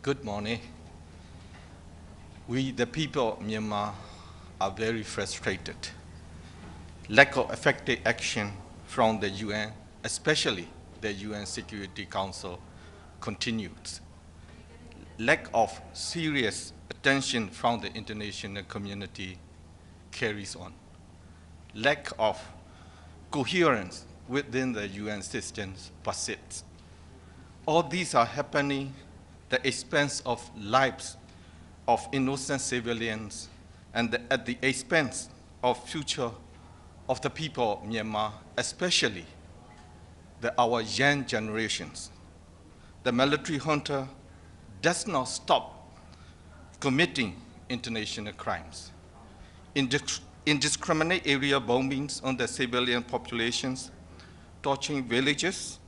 Good morning. We, the people of Myanmar, are very frustrated. Lack of effective action from the UN, especially the UN Security Council, continues. Lack of serious attention from the international community carries on. Lack of coherence within the UN systems persists. All these are happening at the expense of lives of innocent civilians and at the expense of future of the people of Myanmar, especially our young generations. The military junta does not stop committing international crimes. Indiscriminate area bombings on the civilian populations, torching villages,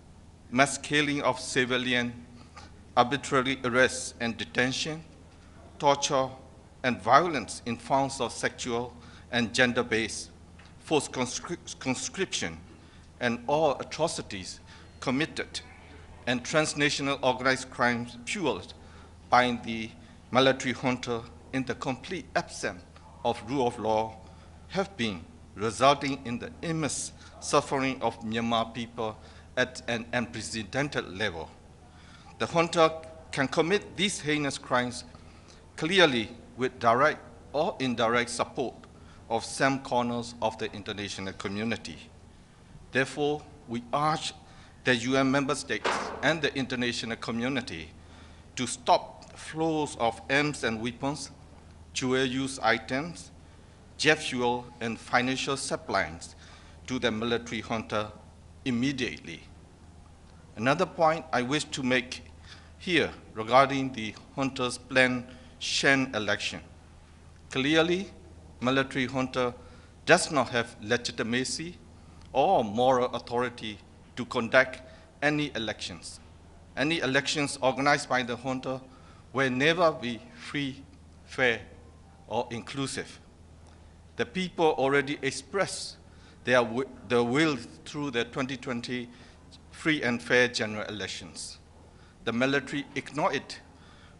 mass killing of civilians, arbitrary arrests and detention, torture and violence in forms of sexual and gender-based forced conscription, and all atrocities committed and transnational organized crimes fueled by the military junta in the complete absence of rule of law have been resulting in the immense suffering of Myanmar people at an unprecedented level. The junta can commit these heinous crimes clearly with direct or indirect support of some corners of the international community. Therefore, we urge the UN member states and the international community to stop flows of arms and weapons, dual-use items, jet fuel, and financial supplies to the military junta immediately. Another point I wish to make here regarding the junta's planned Shan election. Clearly, military junta does not have legitimacy or moral authority to conduct any elections. Any elections organized by the junta will never be free, fair, or inclusive. The people already expressed their will through the 2020 free and fair general elections. The military ignored it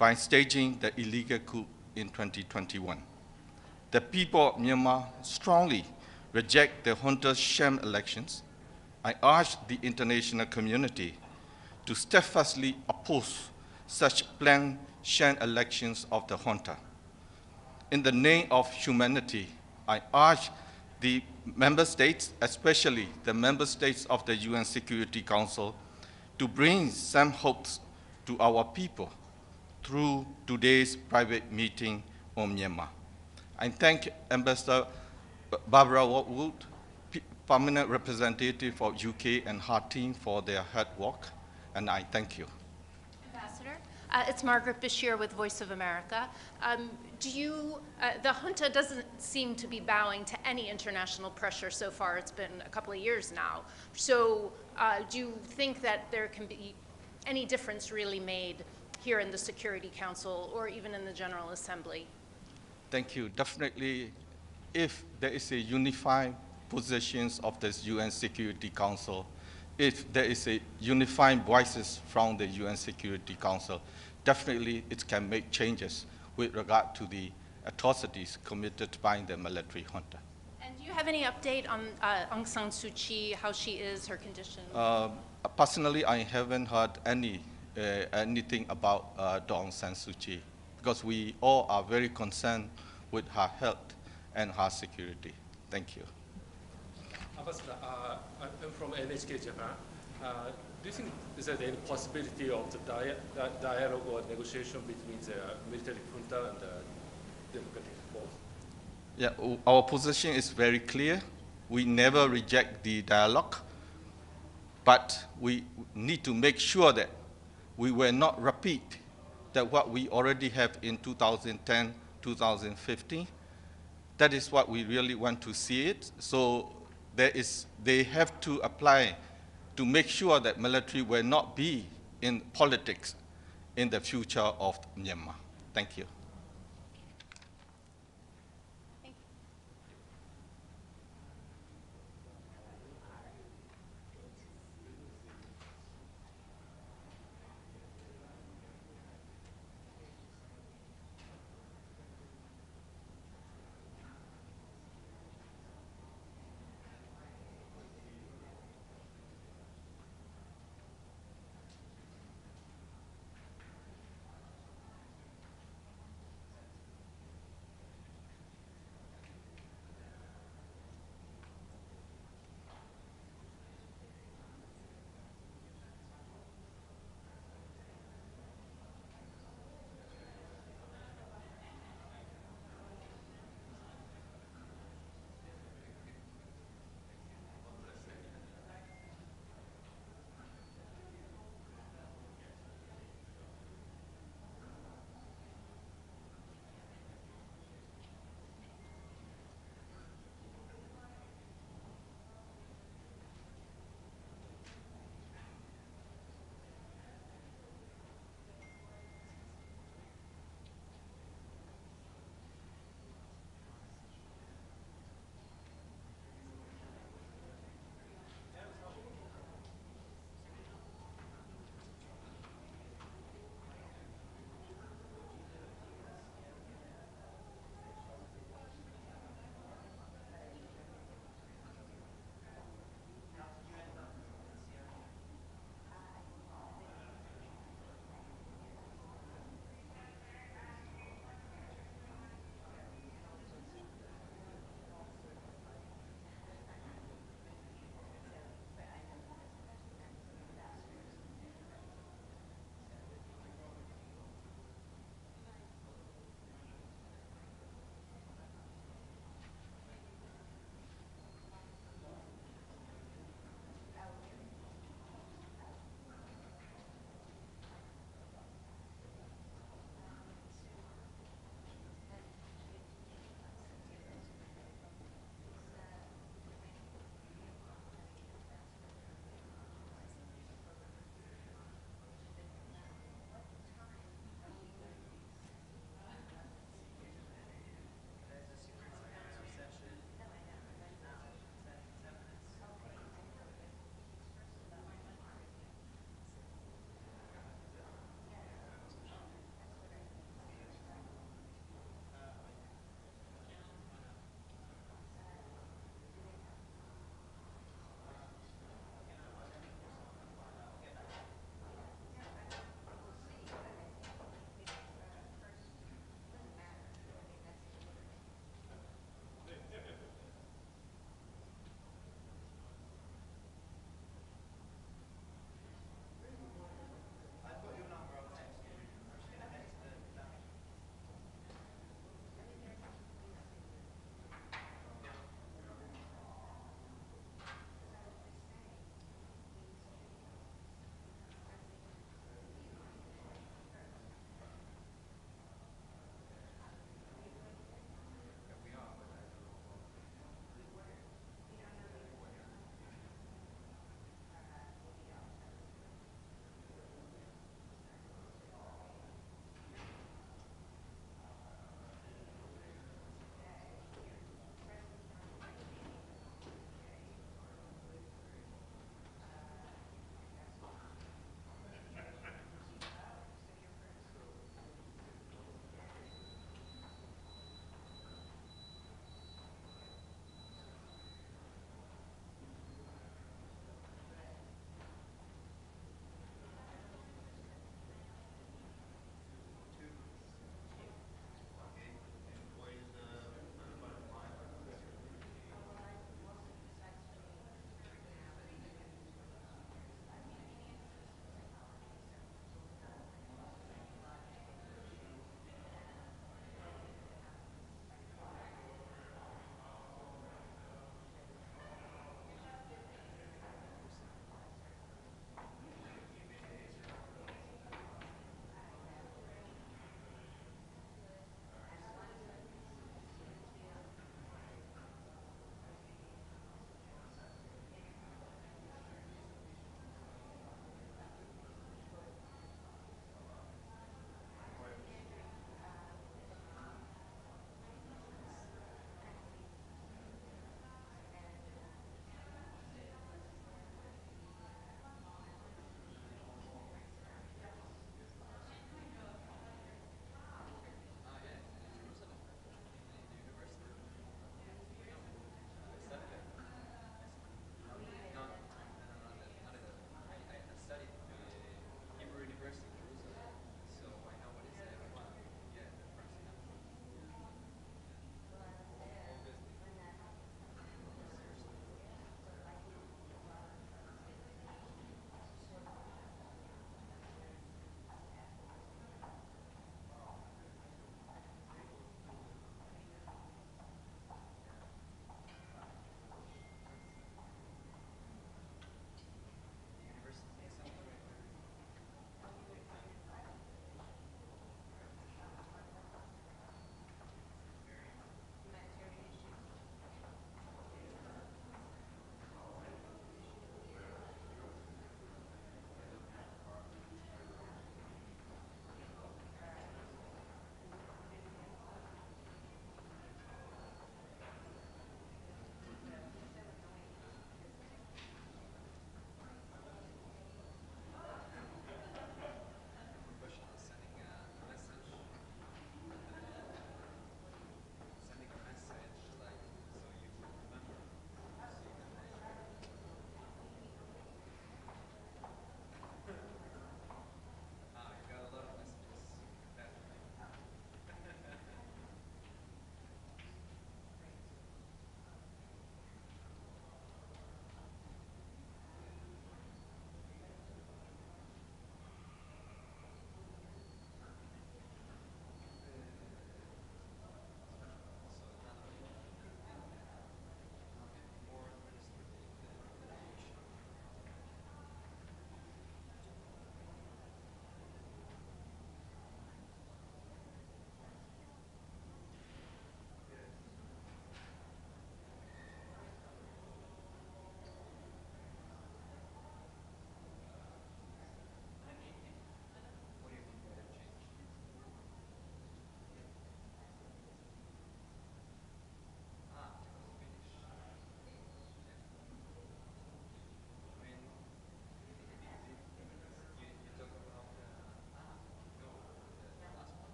by staging the illegal coup in 2021. The people of Myanmar strongly reject the junta's sham elections. I urge the international community to steadfastly oppose such planned sham elections of the junta. In the name of humanity, I urge the member states, especially the member states of the UN Security Council, to bring some hopes to our people through today's private meeting on Myanmar. I thank Ambassador Barbara Wood, permanent representative of UK, and her team for their hard work, and I thank you. Ambassador, it's Margaret Bashir with Voice of America. The junta doesn't seem to be bowing to any international pressure so far. It's been a couple of years now. So do you think that there can be any difference really made here in the Security Council or even in the General Assembly? Thank you. Definitely, if there is a unified positions of the UN Security Council, if there is a unified voices from the UN Security Council, definitely it can make changes with regard to the atrocities committed by the military junta. And do you have any update on Aung San Suu Kyi, how she is, her condition? Personally, I haven't heard anything about Aung San Suu Kyi, because we all are very concerned with her health and her security. Thank you. Ambassador, I'm from NHK Japan. Do you think is there any possibility of the dialogue or negotiation between the military junta and the democratic force? Yeah, our position is very clear. We never reject the dialogue, but we need to make sure that we will not repeat that what we already have in 2010, 2015. That is what we really want to see it. So they have to apply to make sure that military will not be in politics in the future of Myanmar. Thank you.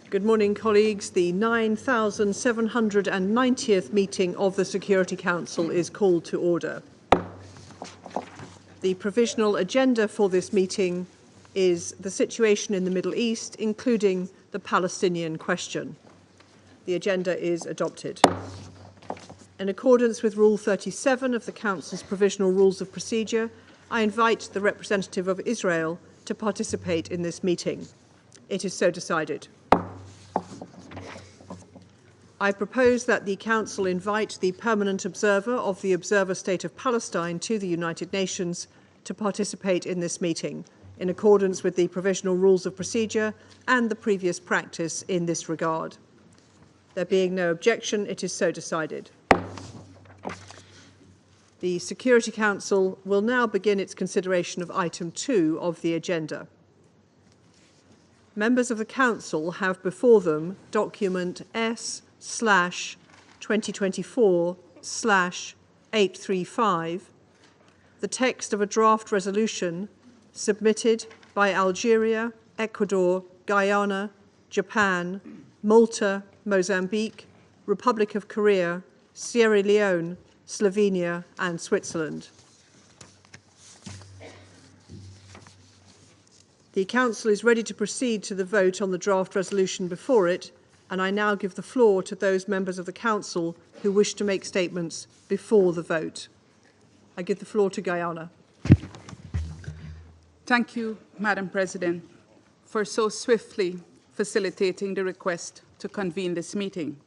Good morning, colleagues. The 9,790th meeting of the Security Council is called to order. The provisional agenda for this meeting is the situation in the Middle East, including the Palestinian question. The agenda is adopted. In accordance with Rule 37 of the Council's Provisional Rules of Procedure, I invite the representative of Israel to participate in this meeting. It is so decided. I propose that the Council invite the permanent observer of the Observer State of Palestine to the United Nations to participate in this meeting, in accordance with the Provisional Rules of Procedure and the previous practice in this regard. There being no objection, it is so decided. The Security Council will now begin its consideration of item 2 of the agenda. Members of the Council have before them document S/2024/835, the text of a draft resolution submitted by Algeria, Ecuador, Guyana, Japan, Malta, Mozambique, Republic of Korea, Sierra Leone, Slovenia and Switzerland. The Council is ready to proceed to the vote on the draft resolution before it, and I now give the floor to those members of the Council who wish to make statements before the vote. I give the floor to Guyana. Thank you, Madam President, for so swiftly facilitating the request to convene this meeting.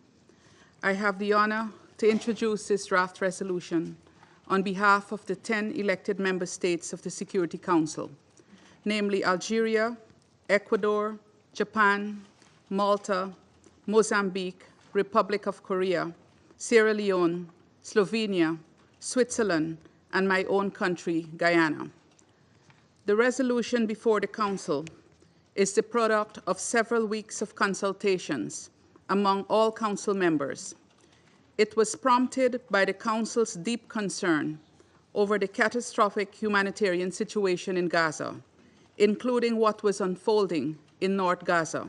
I have the honor to introduce this draft resolution on behalf of the 10 elected member states of the Security Council, namely Algeria, Ecuador, Japan, Malta, Mozambique, Republic of Korea, Sierra Leone, Slovenia, Switzerland, and my own country, Guyana. The resolution before the Council is the product of several weeks of consultations among all Council members. It was prompted by the Council's deep concern over the catastrophic humanitarian situation in Gaza, including what was unfolding in North Gaza,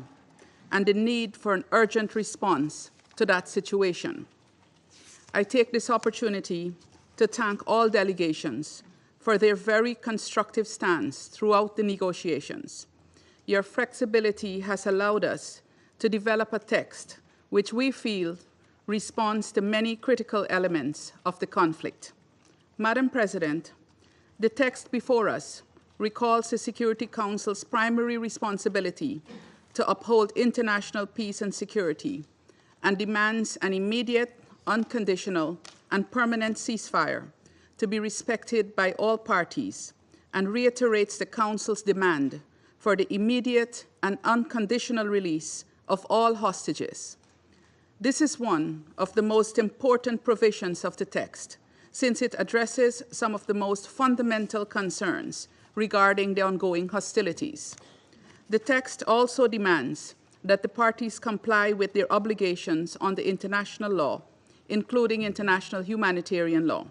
and the need for an urgent response to that situation. I take this opportunity to thank all delegations for their very constructive stance throughout the negotiations. Your flexibility has allowed us to develop a text which we feel responds to many critical elements of the conflict. Madam President, the text before us recalls the Security Council's primary responsibility to uphold international peace and security and demands an immediate, unconditional, and permanent ceasefire to be respected by all parties, and reiterates the Council's demand for the immediate and unconditional release of all hostages. This is one of the most important provisions of the text, since it addresses some of the most fundamental concerns regarding the ongoing hostilities. The text also demands that the parties comply with their obligations under international law, including international humanitarian law.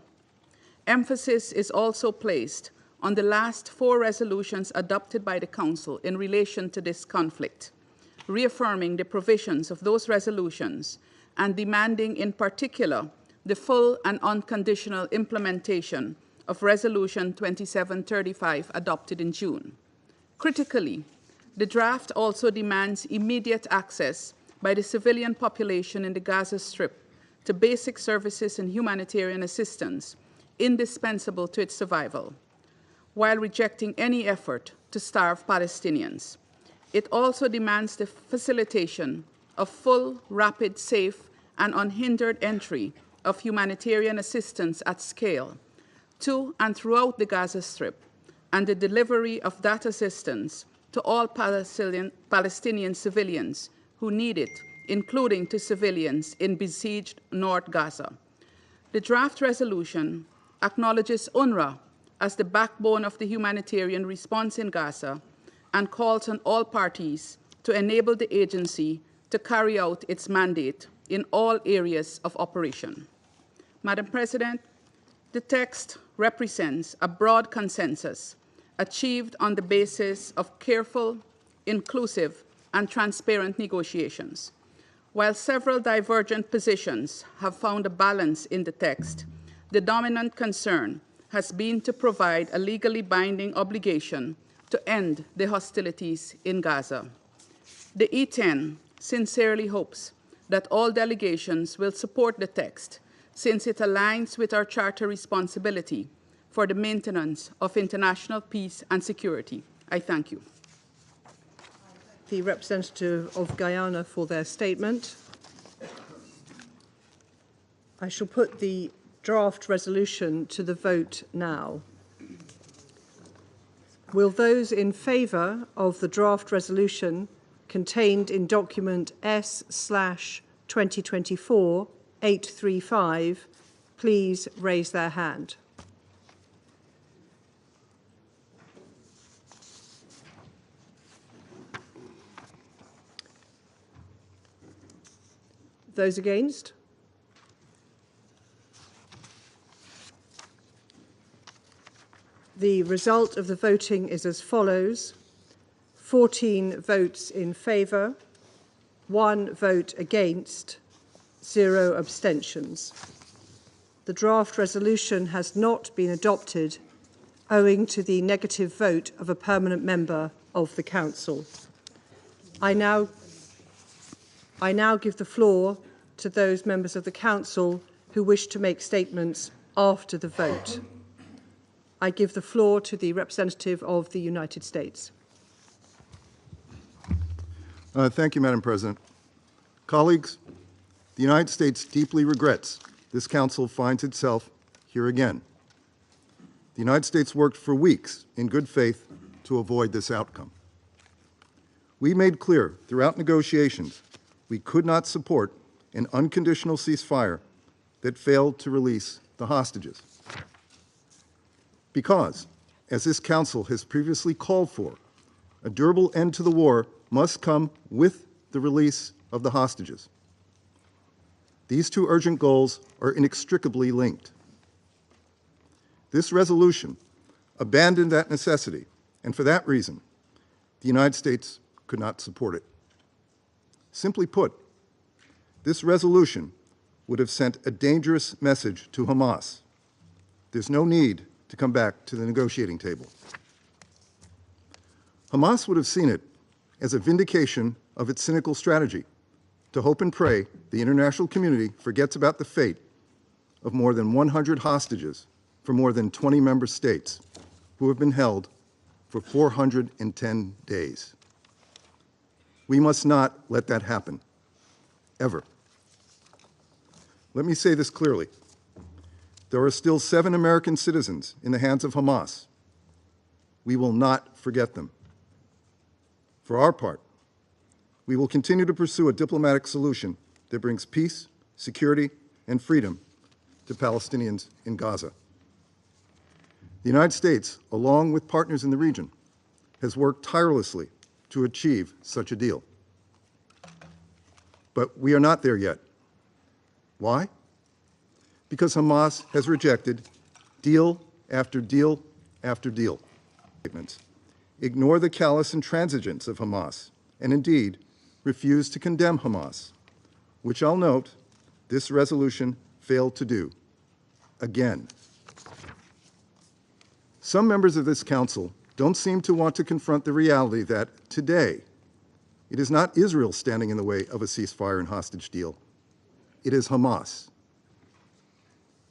Emphasis is also placed on the last 4 resolutions adopted by the Council in relation to this conflict, reaffirming the provisions of those resolutions and demanding in particular the full and unconditional implementation of Resolution 2735 adopted in June. Critically, the draft also demands immediate access by the civilian population in the Gaza Strip to basic services and humanitarian assistance indispensable to its survival, while rejecting any effort to starve Palestinians. It also demands the facilitation of full, rapid, safe, and unhindered entry of humanitarian assistance at scale to and throughout the Gaza Strip, and the delivery of that assistance to all Palestinian civilians who need it, including to civilians in besieged North Gaza. The draft resolution acknowledges UNRWA as the backbone of the humanitarian response in Gaza and calls on all parties to enable the agency to carry out its mandate in all areas of operation. Madam President, the text represents a broad consensus achieved on the basis of careful, inclusive, and transparent negotiations. While several divergent positions have found a balance in the text, the dominant concern has been to provide a legally binding obligation to end the hostilities in Gaza. The E10 sincerely hopes that all delegations will support the text, since it aligns with our Charter responsibility for the maintenance of international peace and security. I thank you. The representative of Guyana for their statement. I shall put the draft resolution to the vote now. Will those in favour of the draft resolution contained in document S/2024-835 please raise their hand? Those against? The result of the voting is as follows: 14 votes in favour, 1 vote against, 0 abstentions. The draft resolution has not been adopted owing to the negative vote of a permanent member of the Council. I now give the floor to those members of the Council who wish to make statements after the vote. I give the floor to the representative of the United States. Thank you, Madam President. Colleagues, the United States deeply regrets this Council finds itself here again. The United States worked for weeks in good faith to avoid this outcome. We made clear throughout negotiations we could not support an unconditional ceasefire that failed to release the hostages. Because, as this Council has previously called for, a durable end to the war must come with the release of the hostages. These two urgent goals are inextricably linked. This resolution abandoned that necessity, and for that reason, the United States could not support it. Simply put, this resolution would have sent a dangerous message to Hamas. There's no need to come back to the negotiating table. Hamas would have seen it as a vindication of its cynical strategy to hope and pray the international community forgets about the fate of more than 100 hostages from more than 20 member states who have been held for 410 days. We must not let that happen, ever. Let me say this clearly. There are still 7 American citizens in the hands of Hamas. We will not forget them. For our part, we will continue to pursue a diplomatic solution that brings peace, security, and freedom to Palestinians in Gaza. The United States, along with partners in the region, has worked tirelessly to achieve such a deal. But we are not there yet. Why? Because Hamas has rejected deal after deal after deal. Ignore the callous intransigence of Hamas, and indeed refuse to condemn Hamas, which I'll note this resolution failed to do, again. Some members of this Council don't seem to want to confront the reality that today, it is not Israel standing in the way of a ceasefire and hostage deal. It is Hamas.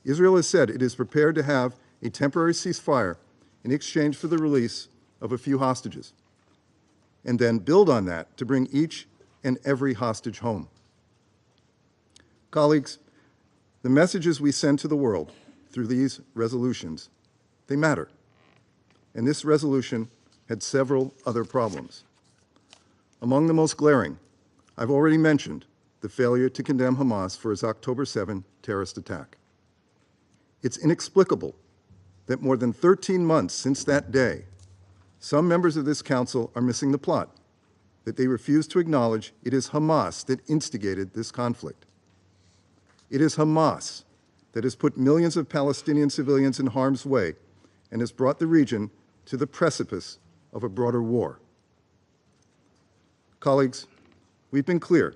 Israel has said it is prepared to have a temporary ceasefire in exchange for the release of a few hostages, and then build on that to bring each and every hostage home. Colleagues, the messages we send to the world through these resolutions, they matter. And this resolution had several other problems. Among the most glaring, I've already mentioned the failure to condemn Hamas for its October 7 terrorist attack. It's inexplicable that more than 13 months since that day, some members of this Council are missing the plot, that they refuse to acknowledge it is Hamas that instigated this conflict. It is Hamas that has put millions of Palestinian civilians in harm's way and has brought the region to the precipice of a broader war. Colleagues, we've been clear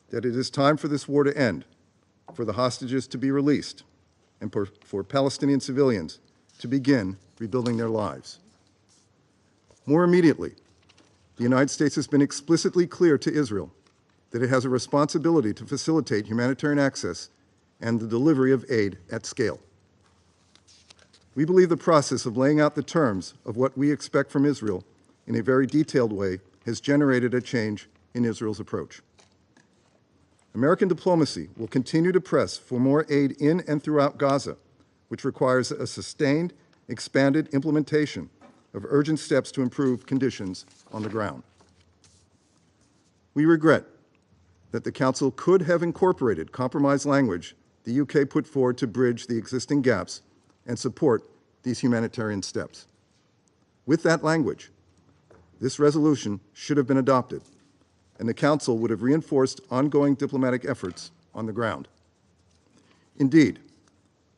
that it is time for this war to end, for the hostages to be released, and for Palestinian civilians to begin rebuilding their lives. More immediately, the United States has been explicitly clear to Israel that it has a responsibility to facilitate humanitarian access and the delivery of aid at scale. We believe the process of laying out the terms of what we expect from Israel in a very detailed way has generated a change in Israel's approach. American diplomacy will continue to press for more aid in and throughout Gaza, which requires a sustained, expanded implementation of urgent steps to improve conditions on the ground. We regret that the Council could have incorporated compromise language the UK put forward to bridge the existing gaps and support these humanitarian steps. With that language, this resolution should have been adopted, and the Council would have reinforced ongoing diplomatic efforts on the ground. Indeed,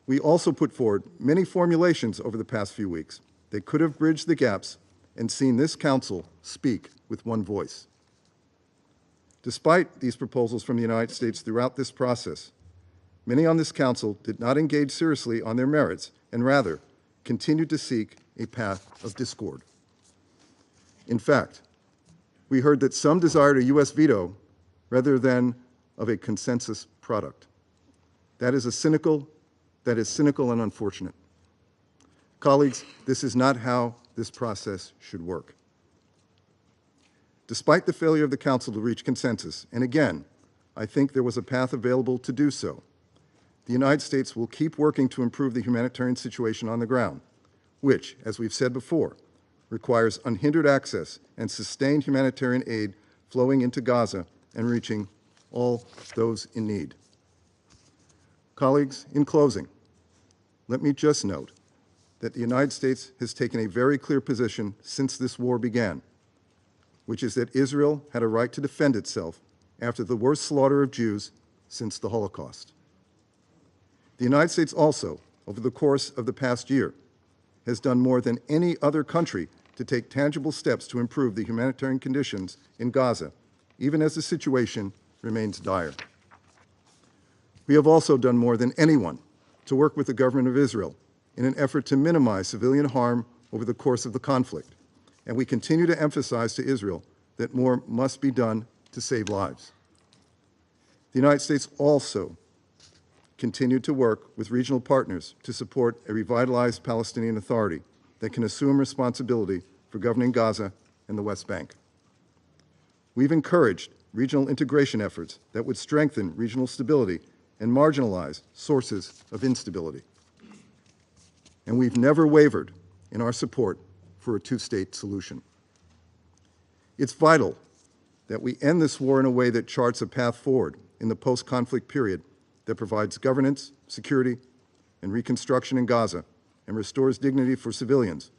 we also put forward many formulations over the past few weeks that could have bridged the gaps and seen this Council speak with one voice. Despite these proposals from the United States throughout this process, many on this Council did not engage seriously on their merits and rather continued to seek a path of discord. In fact, we heard that some desired a U.S. veto rather than of a consensus product. That is cynical and unfortunate. Colleagues, this is not how this process should work. Despite the failure of the Council to reach consensus, and again, I think there was a path available to do so, the United States will keep working to improve the humanitarian situation on the ground, which, as we've said before, requires unhindered access and sustained humanitarian aid flowing into Gaza and reaching all those in need. Colleagues, in closing, let me just note that the United States has taken a very clear position since this war began, which is that Israel had a right to defend itself after the worst slaughter of Jews since the Holocaust. The United States also, over the course of the past year, has done more than any other country to take tangible steps to improve the humanitarian conditions in Gaza, even as the situation remains dire. We have also done more than anyone to work with the government of Israel in an effort to minimize civilian harm over the course of the conflict, and we continue to emphasize to Israel that more must be done to save lives. The United States also continued to work with regional partners to support a revitalized Palestinian Authority that can assume responsibility for governing Gaza and the West Bank. We've encouraged regional integration efforts that would strengthen regional stability and marginalize sources of instability. And we've never wavered in our support for a two-state solution. It's vital that we end this war in a way that charts a path forward in the post-conflict period that provides governance, security, and reconstruction in Gaza and restores dignity for civilians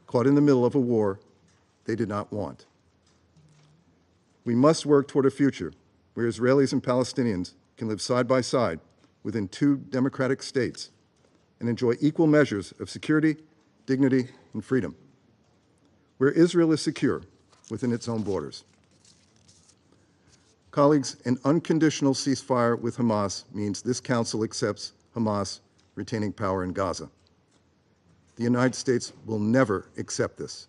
caught in the middle of a war they did not want. We must work toward a future where Israelis and Palestinians can live side by side within two democratic states and enjoy equal measures of security, dignity, and freedom, where Israel is secure within its own borders. Colleagues, an unconditional ceasefire with Hamas means this Council accepts Hamas retaining power in Gaza. The United States will never accept this.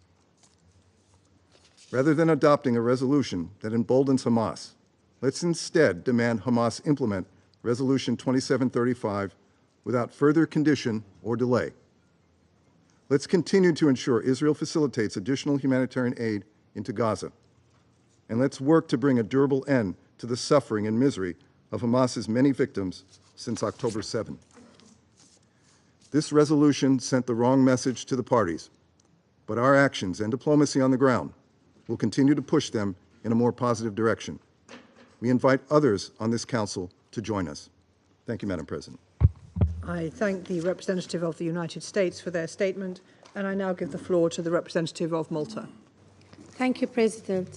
Rather than adopting a resolution that emboldens Hamas, let's instead demand Hamas implement Resolution 2735 without further condition or delay. Let's continue to ensure Israel facilitates additional humanitarian aid into Gaza. And let's work to bring a durable end to the suffering and misery of Hamas's many victims since October 7. This resolution sent the wrong message to the parties, but our actions and diplomacy on the ground will continue to push them in a more positive direction. We invite others on this Council to join us. Thank you, Madam President. I thank the representative of the United States for their statement, and I now give the floor to the representative of Malta. Thank you, President.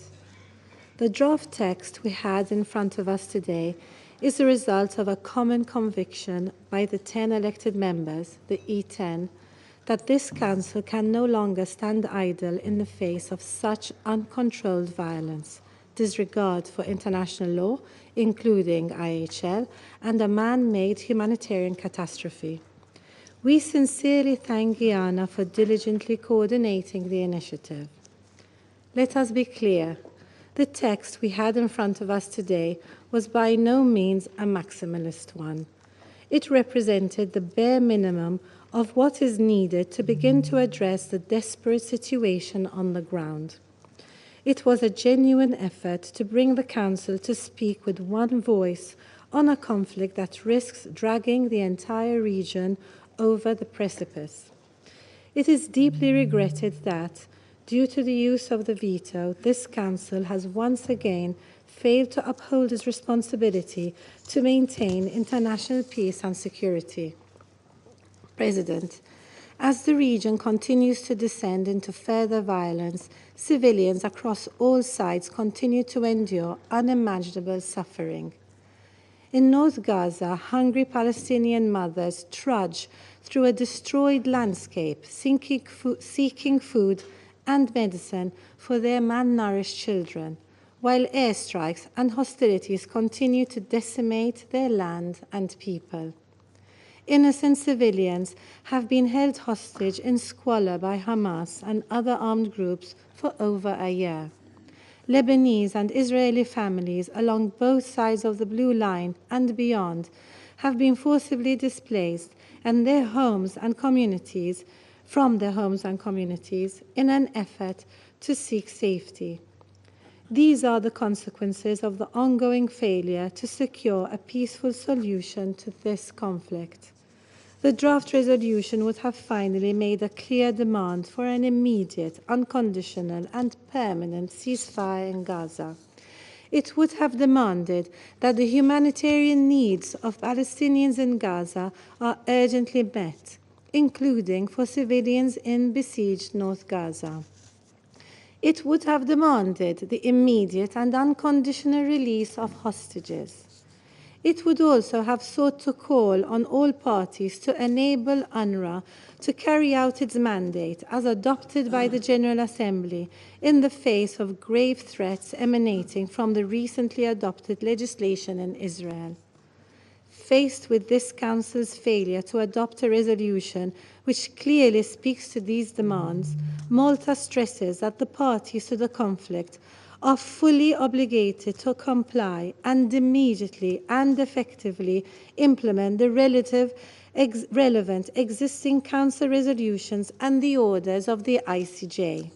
The draft text we had in front of us today is the result of a common conviction by the 10 elected members, the E10, that this Council can no longer stand idle in the face of such uncontrolled violence, disregard for international law, including IHL, and a man-made humanitarian catastrophe. We sincerely thank Guyana for diligently coordinating the initiative. Let us be clear. The text we had in front of us today was by no means a maximalist one. It represented the bare minimum of what is needed to begin to address the desperate situation on the ground. It was a genuine effort to bring the Council to speak with one voice on a conflict that risks dragging the entire region over the precipice. It is deeply regretted that, due to the use of the veto, this Council has once again failed to uphold its responsibility to maintain international peace and security. President, as the region continues to descend into further violence, civilians across all sides continue to endure unimaginable suffering. In North Gaza, hungry Palestinian mothers trudge through a destroyed landscape, seeking food and medicine for their malnourished children, while airstrikes and hostilities continue to decimate their land and people. Innocent civilians have been held hostage in squalor by Hamas and other armed groups for over a year. Lebanese and Israeli families along both sides of the Blue Line and beyond have been forcibly displaced and from their homes and communities in an effort to seek safety. These are the consequences of the ongoing failure to secure a peaceful solution to this conflict. The draft resolution would have finally made a clear demand for an immediate, unconditional, and permanent ceasefire in Gaza. It would have demanded that the humanitarian needs of Palestinians in Gaza are urgently met, including for civilians in besieged North Gaza. It would have demanded the immediate and unconditional release of hostages. It would also have sought to call on all parties to enable UNRWA to carry out its mandate as adopted by the General Assembly in the face of grave threats emanating from the recently adopted legislation in Israel. Faced with this Council's failure to adopt a resolution which clearly speaks to these demands, Malta stresses that the parties to the conflict are fully obligated to comply and immediately and effectively implement the relevant existing Council resolutions and the orders of the ICJ.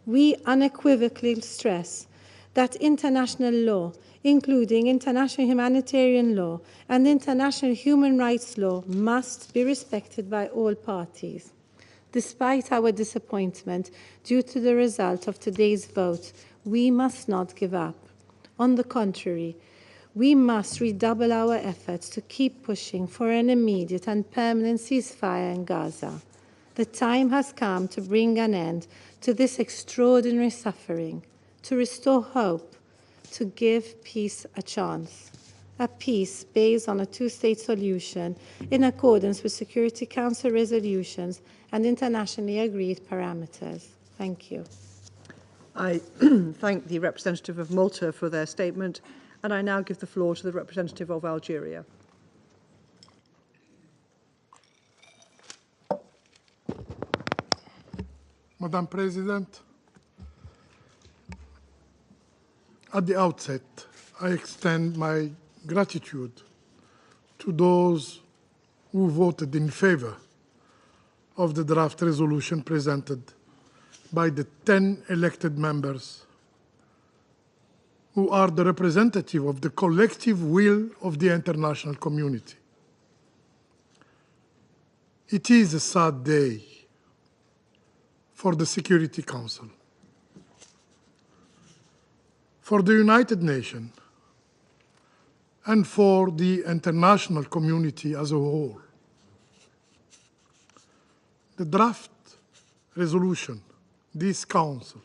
We unequivocally stress that international law, including international humanitarian law and international human rights law, must be respected by all parties. Despite our disappointment due to the result of today's vote, we must not give up. On the contrary, we must redouble our efforts to keep pushing for an immediate and permanent ceasefire in Gaza. The time has come to bring an end to this extraordinary suffering, to restore hope, to give peace a chance. A peace based on a two-state solution in accordance with Security Council resolutions and internationally agreed parameters. Thank you. I thank the representative of Malta for their statement, and I now give the floor to the representative of Algeria. Madam President, at the outset, I extend my gratitude to those who voted in favor of the draft resolution presented by the 10 elected members who are the representative of the collective will of the international community. It is a sad day for the Security Council, for the United Nations, and for the international community as a whole. The draft resolution this Council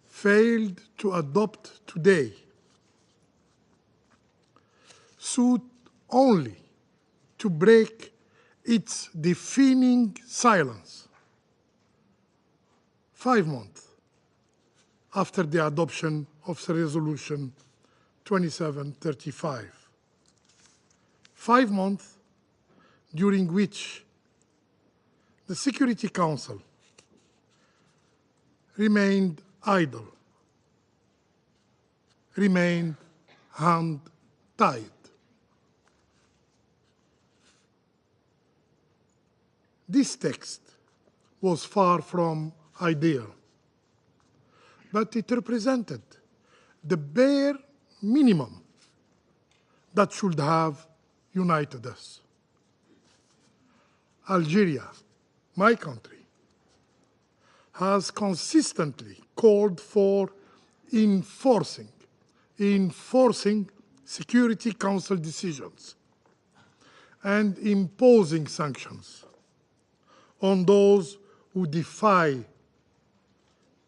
failed to adopt today sought only to break its deafening silence 5 months after the adoption of the resolution 2735. 5 months during which the Security Council remained idle, remained hand-tied. This text was far from ideal, but it represented the bare minimum that should have united us. Algeria, my country, has consistently called for enforcing Security Council decisions and imposing sanctions on those who defy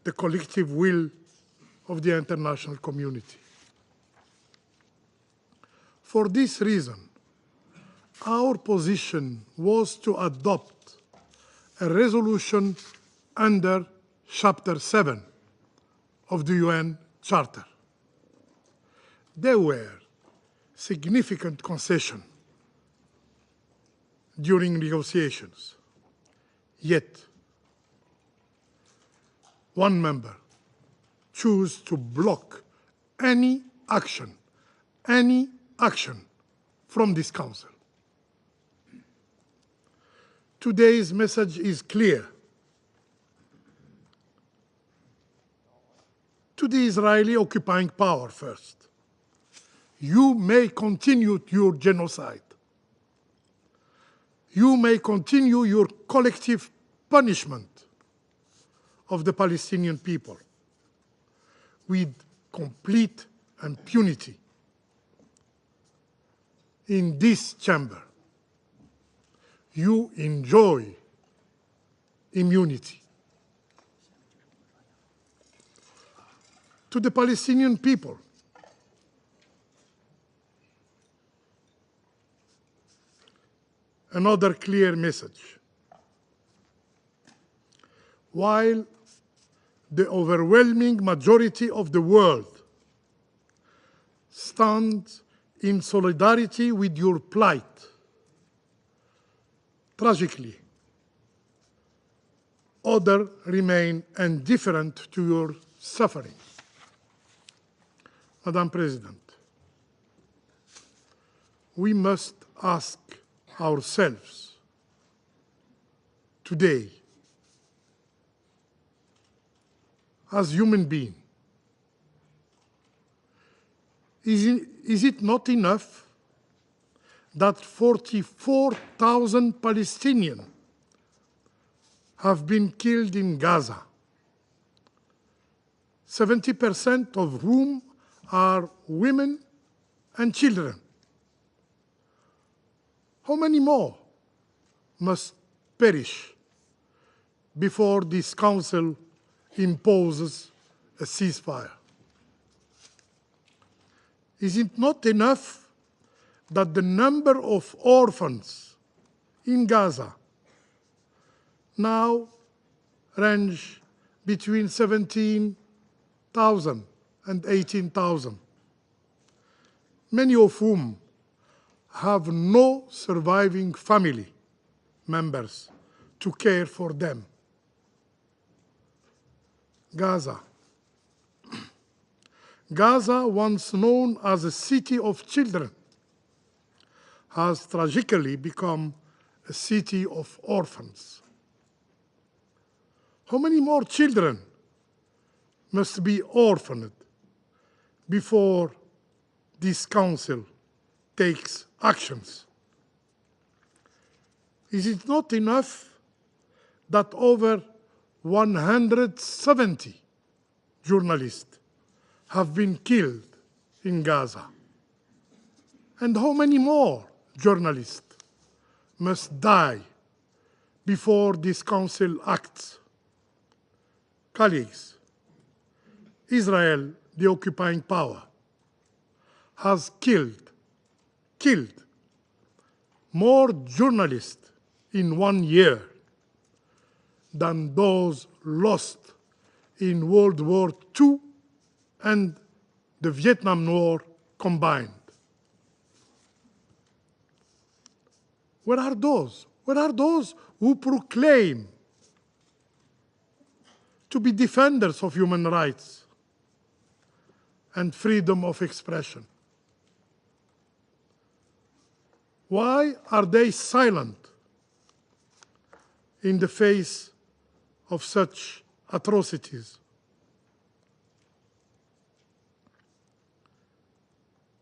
the collective will of the international community. For this reason, our position was to adopt a resolution under Chapter 7 of the UN Charter. There were significant concessions during negotiations. Yet, one member chose to block any action from this Council. Today's message is clear. To the Israeli occupying power first. You may continue your genocide. You may continue your collective punishment of the Palestinian people with complete impunity. In this chamber, you enjoy immunity. To the Palestinian people, another clear message. While the overwhelming majority of the world stands in solidarity with your plight, tragically, others remain indifferent to your suffering. Madam President, we must ask ourselves today, as human beings, is it not enough that 44,000 Palestinians have been killed in Gaza, 70% of whom are women and children? How many more must perish before this Council imposes a ceasefire? Is it not enough that the number of orphans in Gaza now range between 17,000 and 18,000, many of whom have no surviving family members to care for them? Gaza, once known as a city of children, has tragically become a city of orphans. How many more children must be orphaned before this Council takes actions? Is it not enough that over 170 journalists have been killed in Gaza? And how many more journalists must die before this Council acts? Colleagues, Israel, the occupying power, has killed more journalists in 1 year than those lost in World War II and the Vietnam War combined. Where are those? Where are those who proclaim to be defenders of human rights and freedom of expression? Why are they silent in the face of such atrocities?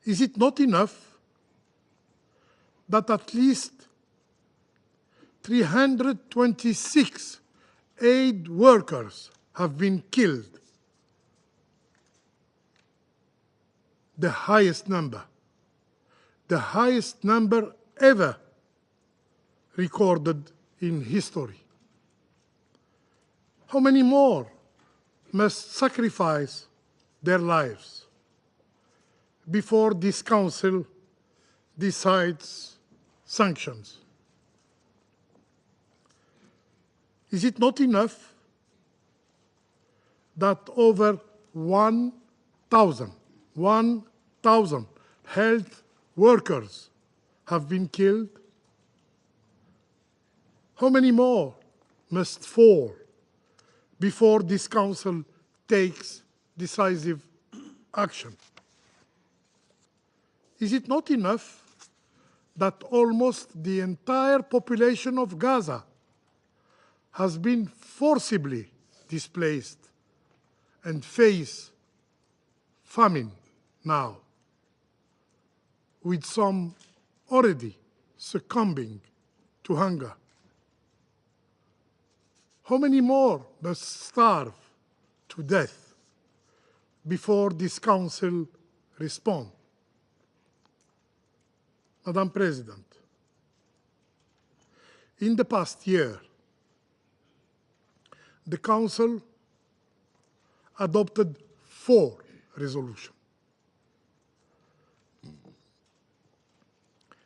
Is it not enough that at least 326 aid workers have been killed? The highest number ever recorded in history. How many more must sacrifice their lives before this Council decides sanctions? Is it not enough that over 1,000 health workers have been killed? How many more must fall before this Council takes decisive action? Is it not enough that almost the entire population of Gaza has been forcibly displaced and face famine now, with some already succumbing to hunger? How many more must starve to death before this Council responds? Madam President, in the past year, the Council adopted 4 resolutions.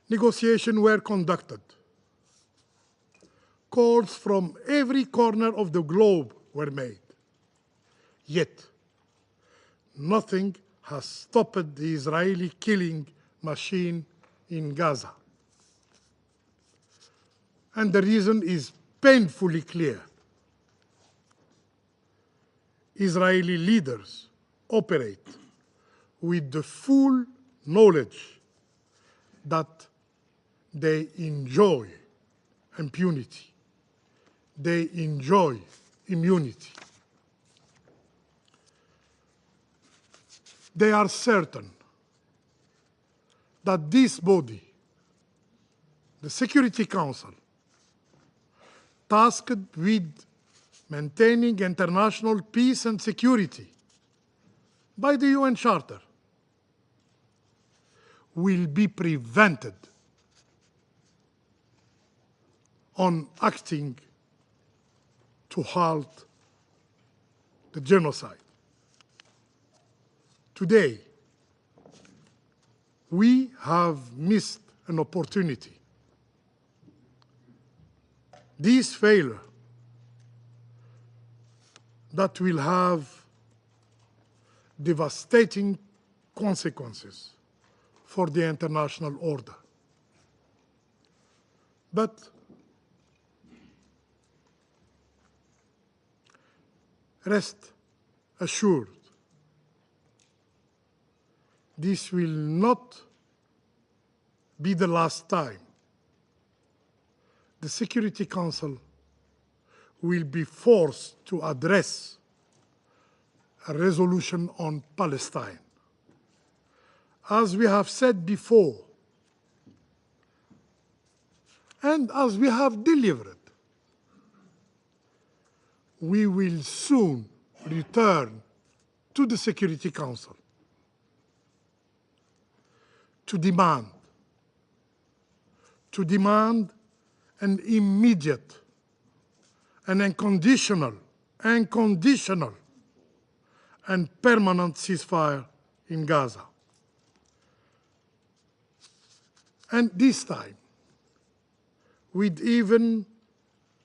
Negotiations were conducted. Calls from every corner of the globe were made. Yet, nothing has stopped the Israeli killing machine in Gaza. And the reason is painfully clear. Israeli leaders operate with the full knowledge that they enjoy impunity. They enjoy immunity. They are certain that this body, the Security Council, tasked with maintaining international peace and security by the UN Charter, will be prevented on acting to halt the genocide. Today, we have missed an opportunity. This failure that will have devastating consequences for the international order. But rest assured, this will not be the last time the Security Council will be forced to address a resolution on Palestine. As we have said before, and as we have delivered, we will soon return to the Security Council to demand an immediate and unconditional and permanent ceasefire in Gaza. And this time, with even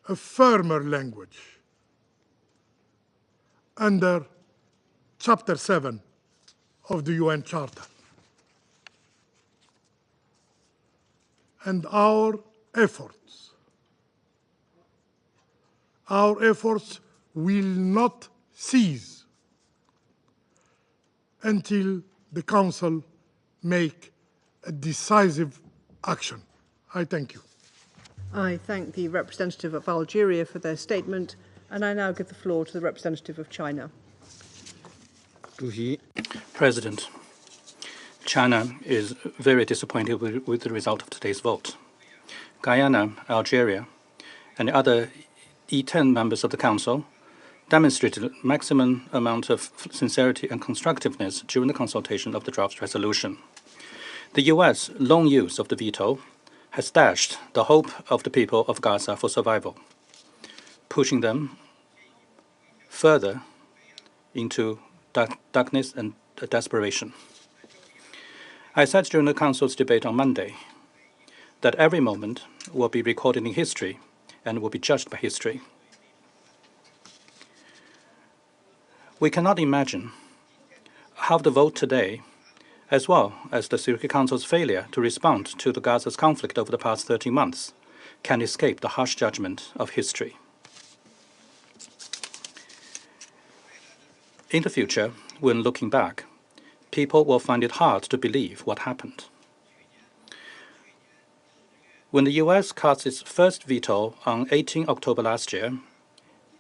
a firmer language, under Chapter 7 of the UN Charter. And our efforts will not cease until the Council make a decisive action. I thank you. I thank the representative of Algeria for their statement, and I now give the floor to the representative of China. President, China is very disappointed with the result of today's vote. Guyana, Algeria, and the other E10 members of the Council demonstrated maximum amount of sincerity and constructiveness during the consultation of the draft resolution. The U.S. long use of the veto has dashed the hope of the people of Gaza for survival, pushing them further into darkness and desperation. I said during the Council's debate on Monday that every moment will be recorded in history and will be judged by history. We cannot imagine how the vote today, as well as the Security Council's failure to respond to the Gaza's conflict over the past 13 months, can escape the harsh judgment of history. In the future, when looking back, people will find it hard to believe what happened. When the U.S. cast its first veto on 18 October last year,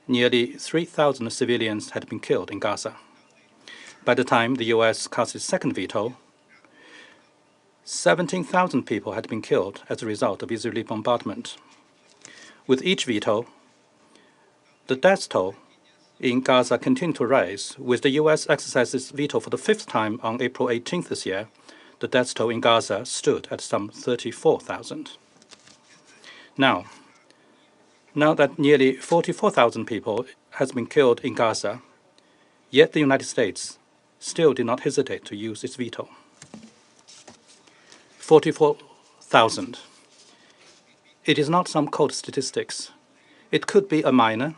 nearly 3,000 civilians had been killed in Gaza. By the time the U.S. cast its second veto, 17,000 people had been killed as a result of Israeli bombardment. With each veto, the death toll in Gaza continued to rise. With the U.S. exercised its veto for the fifth time on April 18th this year, the death toll in Gaza stood at some 34,000. Now that nearly 44,000 people has been killed in Gaza, yet the United States still did not hesitate to use its veto. 44,000. It is not some cold statistics. It could be a miner,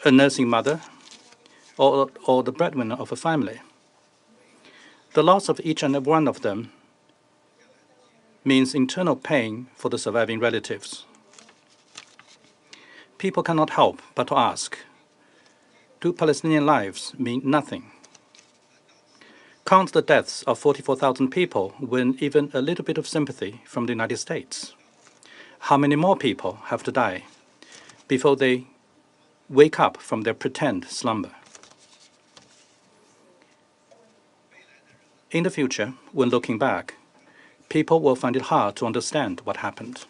a nursing mother, or the breadwinner of a family. The loss of each and every one of them means internal pain for the surviving relatives. People cannot help but to ask, do Palestinian lives mean nothing? Can't the deaths of 44,000 people win even a little bit of sympathy from the United States? How many more people have to die before they wake up from their pretend slumber? In the future, when looking back, people will find it hard to understand what happened.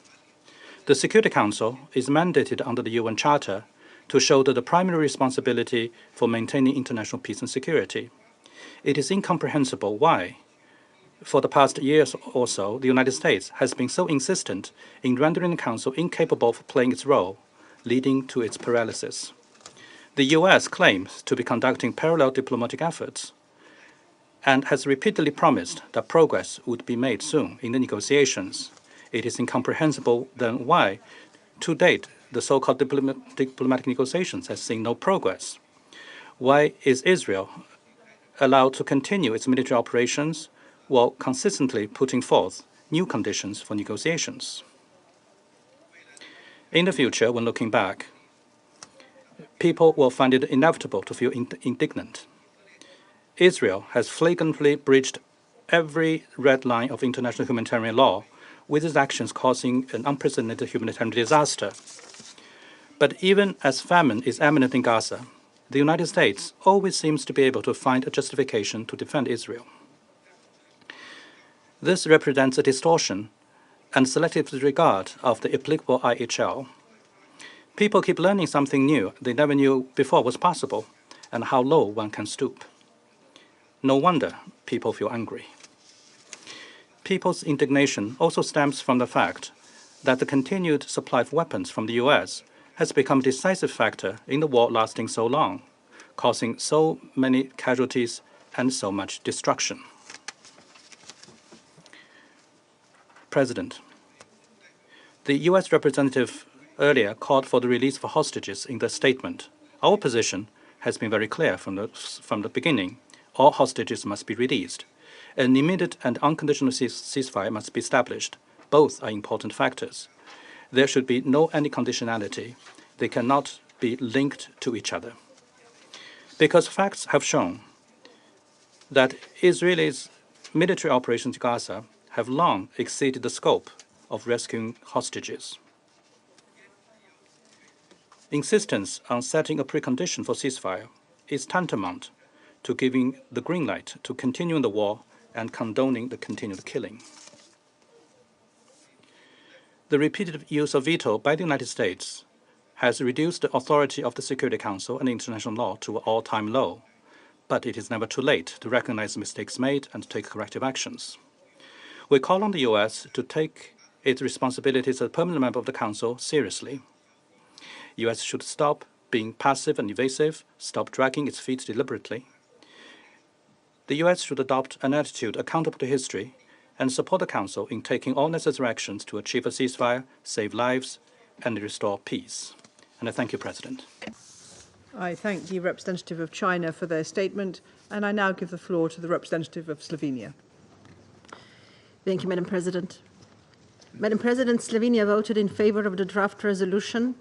The Security Council is mandated under the UN Charter to shoulder the primary responsibility for maintaining international peace and security. It is incomprehensible why, for the past years or so, the United States has been so insistent in rendering the Council incapable of playing its role, leading to its paralysis. The U.S. claims to be conducting parallel diplomatic efforts and has repeatedly promised that progress would be made soon in the negotiations. It is incomprehensible then why, to date, the so-called diplomatic negotiations has seen no progress. Why is Israel allowed to continue its military operations while consistently putting forth new conditions for negotiations? In the future, when looking back, people will find it inevitable to feel indignant. Israel has flagrantly breached every red line of international humanitarian law, with its actions causing an unprecedented humanitarian disaster. But even as famine is imminent in Gaza, the United States always seems to be able to find a justification to defend Israel. This represents a distortion and selective disregard of the applicable IHL. People keep learning something new they never knew before was possible, and how low one can stoop. No wonder people feel angry. People's indignation also stems from the fact that the continued supply of weapons from the U.S. has become a decisive factor in the war lasting so long, causing so many casualties and so much destruction. President, the U.S. representative earlier called for the release of hostages in the statement Our position has been very clear from the beginning. All hostages must be released. An immediate and unconditional ceasefire must be established. Both are important factors. There should be no any conditionality. They cannot be linked to each other. Because facts have shown that Israel's military operations in Gaza have long exceeded the scope of rescuing hostages. Insistence on setting a precondition for ceasefire is tantamount to giving the green light to continuing the war and condoning the continued killing. The repeated use of veto by the United States has reduced the authority of the Security Council and international law to an all-time low, but it is never too late to recognize mistakes made and take corrective actions. We call on the U.S. to take its responsibilities as a permanent member of the Council seriously. The U.S. should stop being passive and evasive, stop dragging its feet deliberately. The U.S. should adopt an attitude accountable to history and support the Council in taking all necessary actions to achieve a ceasefire, save lives, and restore peace. And I thank you, President. I thank the representative of China for their statement, and I now give the floor to the representative of Slovenia. Thank you, Madam President. Madam President, Slovenia voted in favor of the draft resolution,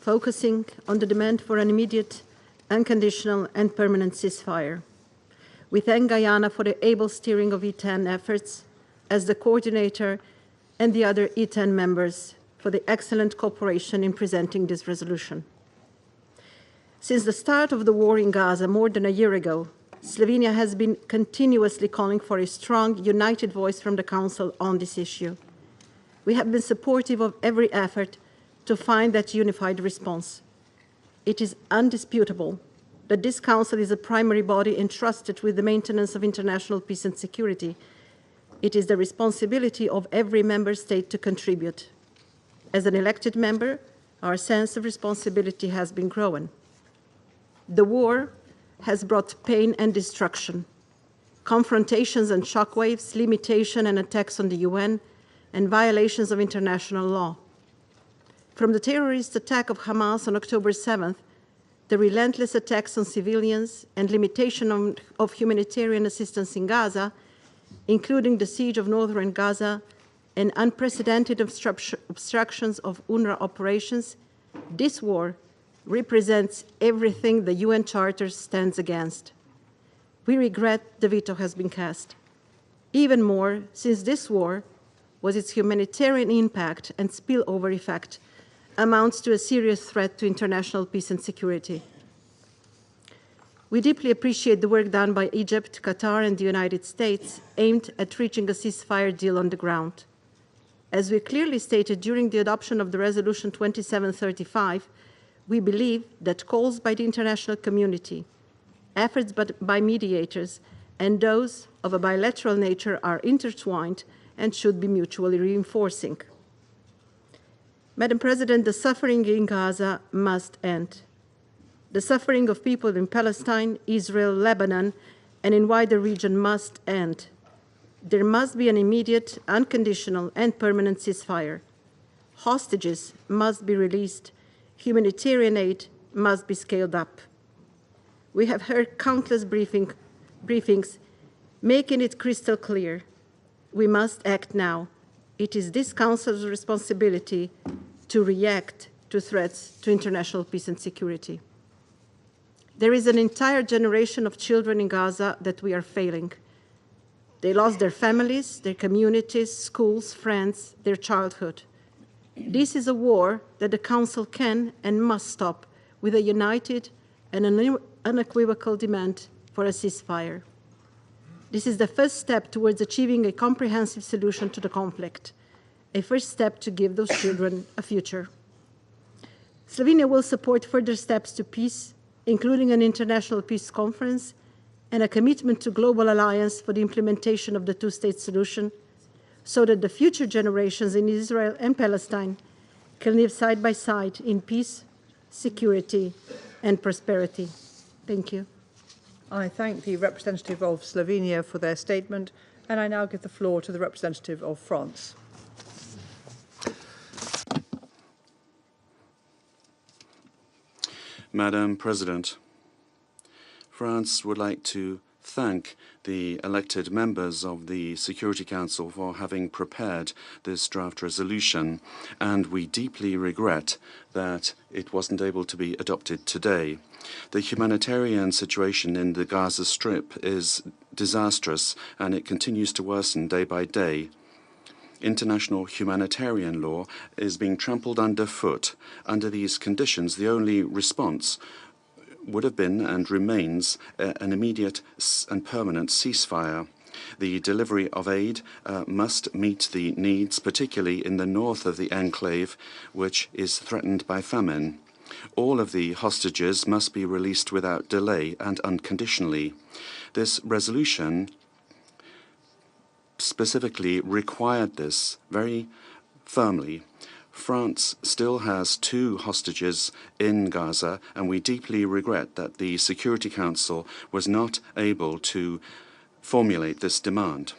focusing on the demand for an immediate, unconditional and permanent ceasefire. We thank Guyana for the able steering of E10 efforts as the coordinator and the other E10 members for the excellent cooperation in presenting this resolution. Since the start of the war in Gaza more than a year ago, Slovenia has been continuously calling for a strong, united voice from the Council on this issue. We have been supportive of every effort to find that unified response. It is undisputable that this Council is a primary body entrusted with the maintenance of international peace and security. It is the responsibility of every member state to contribute. As an elected member, our sense of responsibility has been growing. The war has brought pain and destruction, confrontations and shockwaves, limitation and attacks on the UN, and violations of international law. From the terrorist attack of Hamas on October 7th, the relentless attacks on civilians and limitation of humanitarian assistance in Gaza, including the siege of northern Gaza and unprecedented obstructions of UNRWA operations, this war represents everything the UN Charter stands against. We regret the veto has been cast. Even more, since this war was its humanitarian impact and spillover effect amounts to a serious threat to international peace and security. We deeply appreciate the work done by Egypt, Qatar, and the United States aimed at reaching a ceasefire deal on the ground. As we clearly stated during the adoption of the Resolution 2735, we believe that calls by the international community, efforts by mediators, and those of a bilateral nature are intertwined and should be mutually reinforcing. Madam President, the suffering in Gaza must end. The suffering of people in Palestine, Israel, Lebanon, and in wider region must end. There must be an immediate, unconditional, and permanent ceasefire. Hostages must be released. Humanitarian aid must be scaled up. We have heard countless briefings making it crystal clear. We must act now. It is this Council's responsibility to react to threats to international peace and security. There is an entire generation of children in Gaza that we are failing. They lost their families, their communities, schools, friends, their childhood. This is a war that the Council can and must stop with a united and unequivocal demand for a ceasefire. This is the first step towards achieving a comprehensive solution to the conflict, a first step to give those children a future. Slovenia will support further steps to peace, including an international peace conference and a commitment to global alliance for the implementation of the two-state solution, so that the future generations in Israel and Palestine can live side by side in peace, security, and prosperity. Thank you. I thank the representative of Slovenia for their statement, and I now give the floor to the representative of France. Madam President, France would like to thank the elected members of the Security Council for having prepared this draft resolution, and we deeply regret that it wasn't able to be adopted today. The humanitarian situation in the Gaza Strip is disastrous, and it continues to worsen day by day. International humanitarian law is being trampled underfoot. Under these conditions, the only response would have been and remains an immediate and permanent ceasefire. The delivery of aid must meet the needs, particularly in the north of the enclave, which is threatened by famine. All of the hostages must be released without delay and unconditionally. This resolution specifically required this very firmly. France still has 2 hostages in Gaza, and we deeply regret that the Security Council was not able to formulate this demand.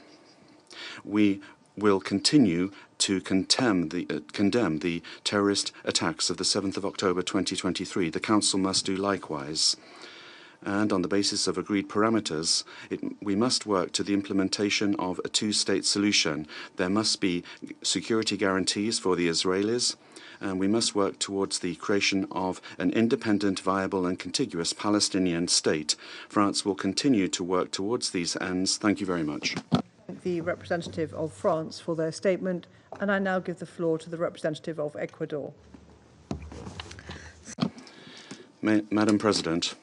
We will continue to condemn the terrorist attacks of the 7th of October 2023. The Council must do likewise. And on the basis of agreed parameters, we must work to the implementation of a 2-state solution. There must be security guarantees for the Israelis, and we must work towards the creation of an independent, viable and contiguous Palestinian state. France will continue to work towards these ends. Thank you very much. The representative of France for their statement, and I now give the floor to the representative of Ecuador. Madam President,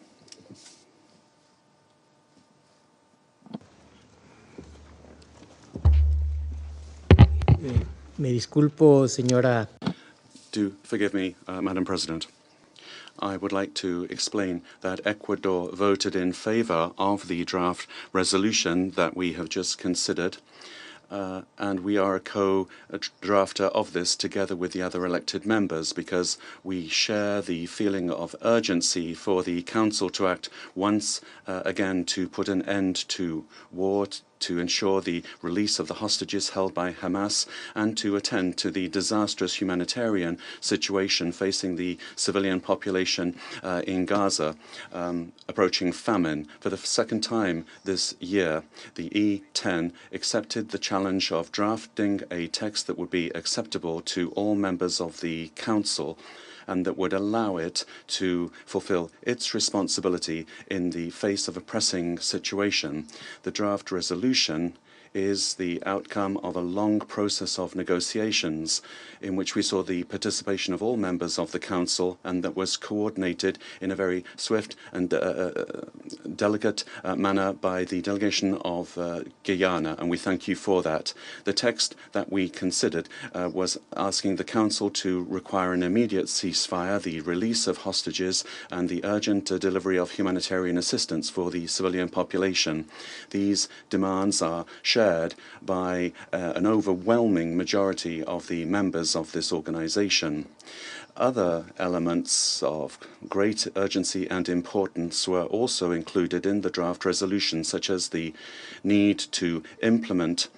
Me disculpo, señora. do forgive me, Madam President. I would like to explain that Ecuador voted in favor of the draft resolution that we have just considered, and we are a co-drafter of this together with the other elected members because we share the feeling of urgency for the Council to act once again to put an end to war, to ensure the release of the hostages held by Hamas, and to attend to the disastrous humanitarian situation facing the civilian population in Gaza, approaching famine. For the second time this year, the E10 accepted the challenge of drafting a text that would be acceptable to all members of the Council, and that would allow it to fulfill its responsibility in the face of a pressing situation. The draft resolution is the outcome of a long process of negotiations in which we saw the participation of all members of the Council, and that was coordinated in a very swift and delicate manner by the delegation of Guyana, and we thank you for that. The text that we considered was asking the Council to require an immediate ceasefire, the release of hostages, and the urgent delivery of humanitarian assistance for the civilian population. These demands are shared by an overwhelming majority of the members of this organization. Other elements of great urgency and importance were also included in the draft resolution, such as the need to implement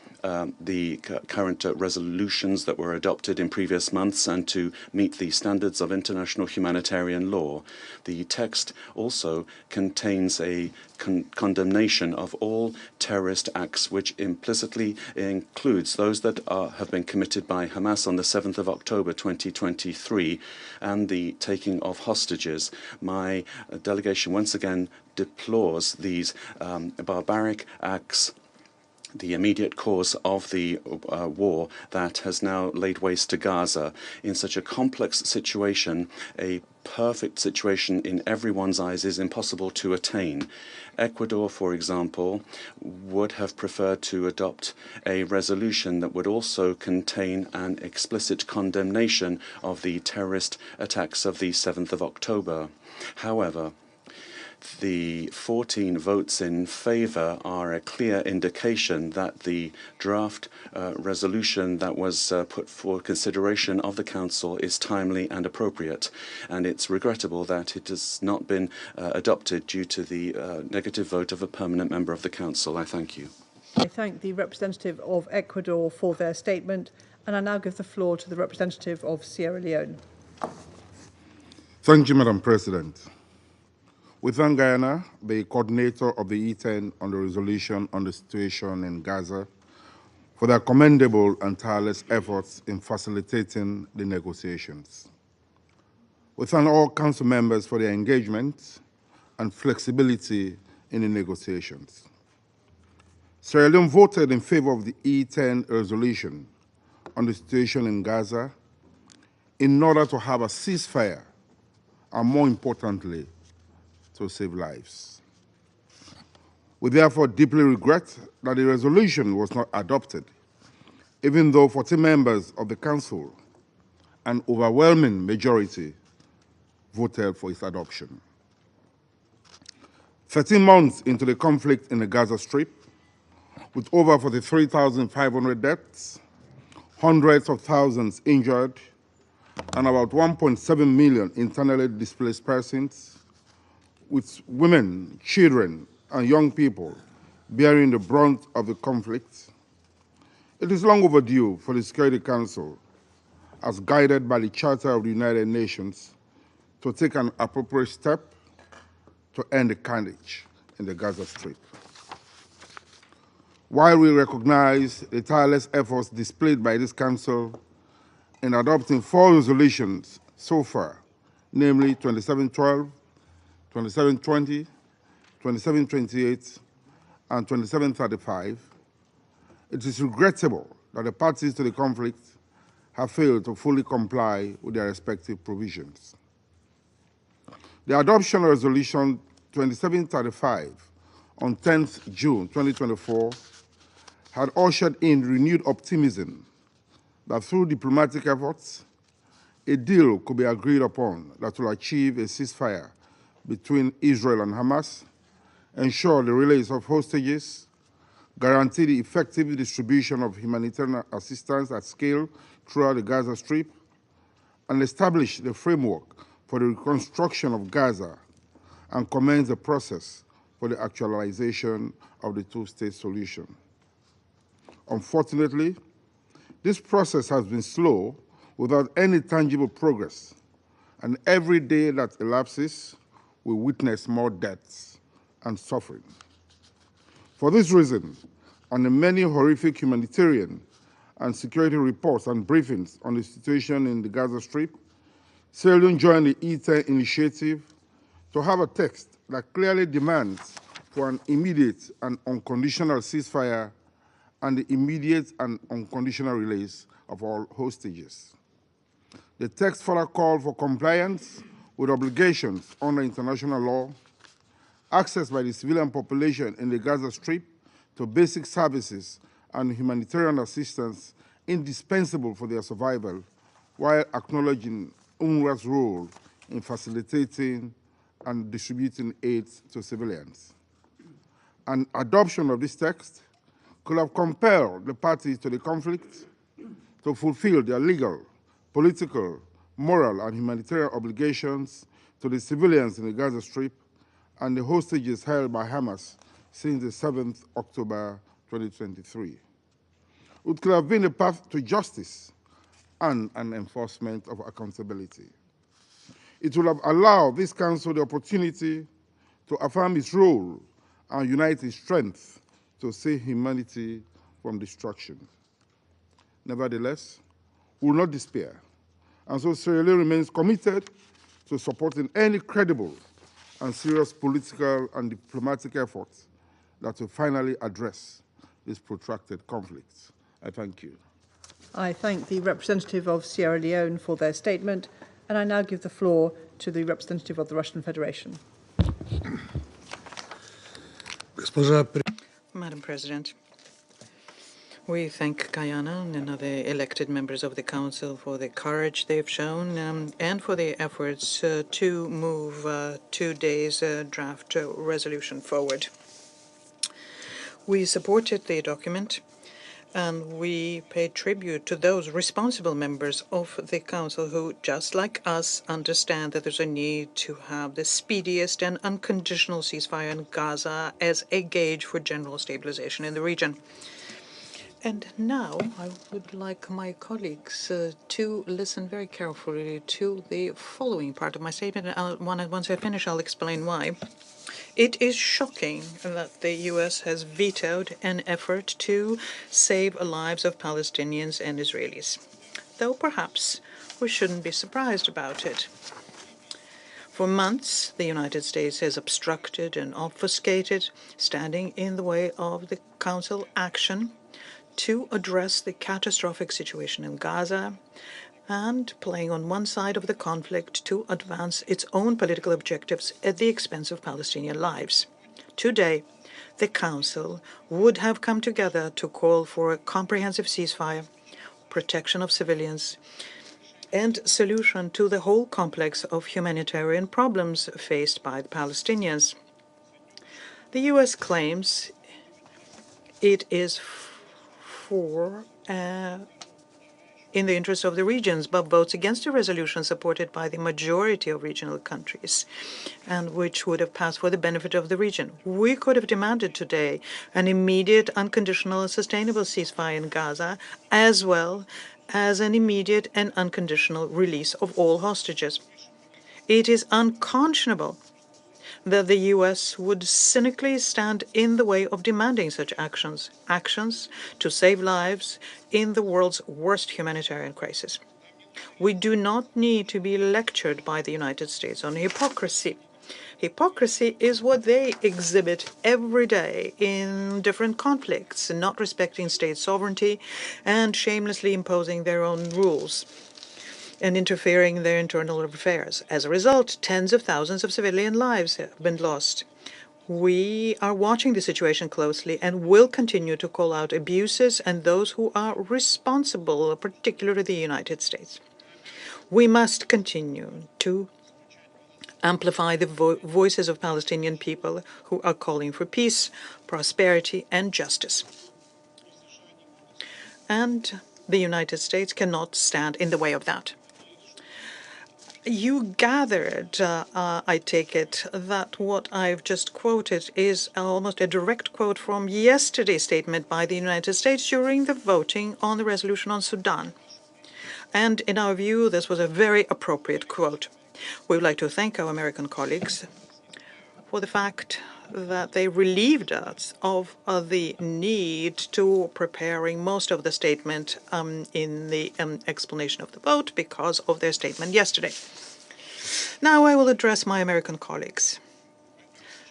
the current resolutions that were adopted in previous months and to meet the standards of international humanitarian law. The text also contains a condemnation of all terrorist acts, which implicitly includes those that have been committed by Hamas on the 7th of October 2023 and the taking of hostages. My delegation once again deplores these barbaric acts, the immediate cause of the war that has now laid waste to Gaza. In such a complex situation, a perfect situation in everyone's eyes is impossible to attain. Ecuador, for example, would have preferred to adopt a resolution that would also contain an explicit condemnation of the terrorist attacks of the 7th of October. However, the 14 votes in favor are a clear indication that the draft resolution that was put for consideration of the Council is timely and appropriate, and it's regrettable that it has not been adopted due to the negative vote of a permanent member of the Council. I thank you. I thank the representative of Ecuador for their statement, and I now give the floor to the representative of Sierra Leone. Thank you, Madam President. We thank Guyana, the coordinator of the E10 on the resolution on the situation in Gaza, for their commendable and tireless efforts in facilitating the negotiations. We thank all Council members for their engagement and flexibility in the negotiations. Sierra Leone voted in favor of the E10 resolution on the situation in Gaza in order to have a ceasefire and, more importantly, to save lives. We therefore deeply regret that the resolution was not adopted, even though 40 members of the Council, an overwhelming majority, voted for its adoption. 13 months into the conflict in the Gaza Strip, with over 43,500 deaths, hundreds of thousands injured, and about 1.7 million internally displaced persons, with women, children, and young people bearing the brunt of the conflict, it is long overdue for the Security Council, as guided by the Charter of the United Nations, to take an appropriate step to end the carnage in the Gaza Strip. While we recognize the tireless efforts displayed by this Council in adopting 4 resolutions so far, namely 2712, 2720, 2728, and 2735, it is regrettable that the parties to the conflict have failed to fully comply with their respective provisions. The adoption of Resolution 2735 on 10th June 2024 had ushered in renewed optimism that through diplomatic efforts, a deal could be agreed upon that will achieve a ceasefire between Israel and Hamas, ensure the release of hostages, guarantee the effective distribution of humanitarian assistance at scale throughout the Gaza Strip, and establish the framework for the reconstruction of Gaza and commence the process for the actualization of the two-state solution. Unfortunately, this process has been slow without any tangible progress, and every day that elapses, we witness more deaths and suffering. For this reason, and the many horrific humanitarian and security reports and briefings on the situation in the Gaza Strip, Sierra Leone joined the E10 initiative to have a text that clearly demands for an immediate and unconditional ceasefire and the immediate and unconditional release of all hostages. The text further called for compliance with obligations under international law, access by the civilian population in the Gaza Strip to basic services and humanitarian assistance indispensable for their survival, while acknowledging UNRWA's role in facilitating and distributing aid to civilians. An adoption of this text could have compelled the parties to the conflict to fulfill their legal, political, moral, and humanitarian obligations to the civilians in the Gaza Strip and the hostages held by Hamas since the 7th October 2023. It could have been a path to justice and an enforcement of accountability. It would have allowed this Council the opportunity to affirm its role and unite its strength to save humanity from destruction. Nevertheless, we will not despair, and so Sierra Leone remains committed to supporting any credible and serious political and diplomatic efforts that will finally address this protracted conflict. I thank you. I thank the representative of Sierra Leone for their statement, and I now give the floor to the representative of the Russian Federation. Madam President, we thank Guyana and other elected members of the Council for the courage they've shown and for their efforts to move today's draft resolution forward. We supported the document, and we pay tribute to those responsible members of the Council who, just like us, understand that there's a need to have the speediest and unconditional ceasefire in Gaza as a gauge for general stabilization in the region. And now I would like my colleagues to listen very carefully to the following part of my statement. Once I finish, I'll explain why. It is shocking that the U.S. has vetoed an effort to save the lives of Palestinians and Israelis, though perhaps we shouldn't be surprised about it. For months, the United States has obstructed and obfuscated, standing in the way of the Council action to address the catastrophic situation in Gaza and playing on one side of the conflict to advance its own political objectives at the expense of Palestinian lives. Today, the Council would have come together to call for a comprehensive ceasefire, protection of civilians, and solution to the whole complex of humanitarian problems faced by the Palestinians. The U.S. claims it is in the interest of the regions, but votes against a resolution supported by the majority of regional countries, and which would have passed for the benefit of the region. We could have demanded today an immediate, unconditional, and sustainable ceasefire in Gaza, as well as an immediate and unconditional release of all hostages. It is unconscionable that the U.S. would cynically stand in the way of demanding such actions to save lives in the world's worst humanitarian crisis. We do not need to be lectured by the United States on hypocrisy. Hypocrisy is what they exhibit every day in different conflicts, not respecting state sovereignty and shamelessly imposing their own rules and interfering in their internal affairs. As a result, tens of thousands of civilian lives have been lost. We are watching the situation closely and will continue to call out abuses and those who are responsible, particularly the United States. We must continue to amplify the voices of Palestinian people who are calling for peace, prosperity, and justice. And the United States cannot stand in the way of that. You gathered, I take it, that what I've just quoted is almost a direct quote from yesterday's statement by the United States during the voting on the resolution on Sudan. And in our view, this was a very appropriate quote. We would like to thank our American colleagues for the fact that they relieved us of the need to preparing most of the statement in the explanation of the vote because of their statement yesterday. Now I will address my American colleagues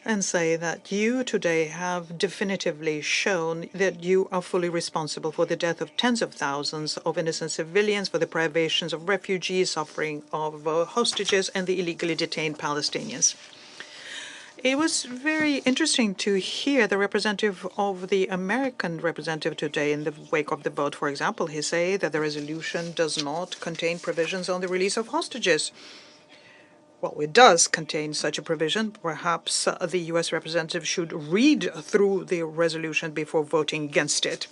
and say that you today have definitively shown that you are fully responsible for the death of tens of thousands of innocent civilians, for the privations of refugees, suffering of hostages, and the illegally detained Palestinians. It was very interesting to hear the representative of the American representative today in the wake of the vote. For example, he said that the resolution does not contain provisions on the release of hostages. Well, it does contain such a provision. Perhaps the U.S. representative should read through the resolution before voting against it.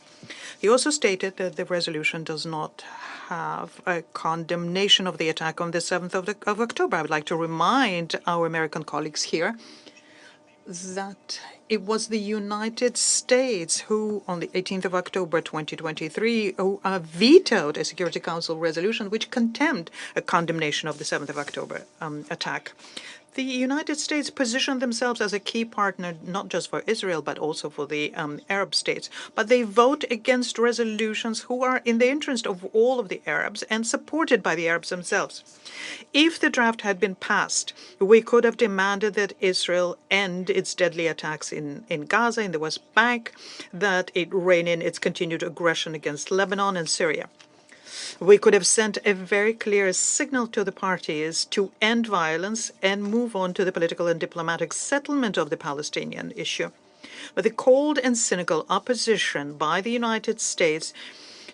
He also stated that the resolution does not have a condemnation of the attack on the 7th of October. I would like to remind our American colleagues here that it was the United States who, on the 18th of October 2023, vetoed a Security Council resolution which condemned a condemnation of the 7th of October attack. The United States positioned themselves as a key partner, not just for Israel, but also for the Arab states. But they vote against resolutions who are in the interest of all of the Arabs and supported by the Arabs themselves. If the draft had been passed, we could have demanded that Israel end its deadly attacks in Gaza, in the West Bank, that it rein in its continued aggression against Lebanon and Syria. We could have sent a very clear signal to the parties to end violence and move on to the political and diplomatic settlement of the Palestinian issue. But the cold and cynical opposition by the United States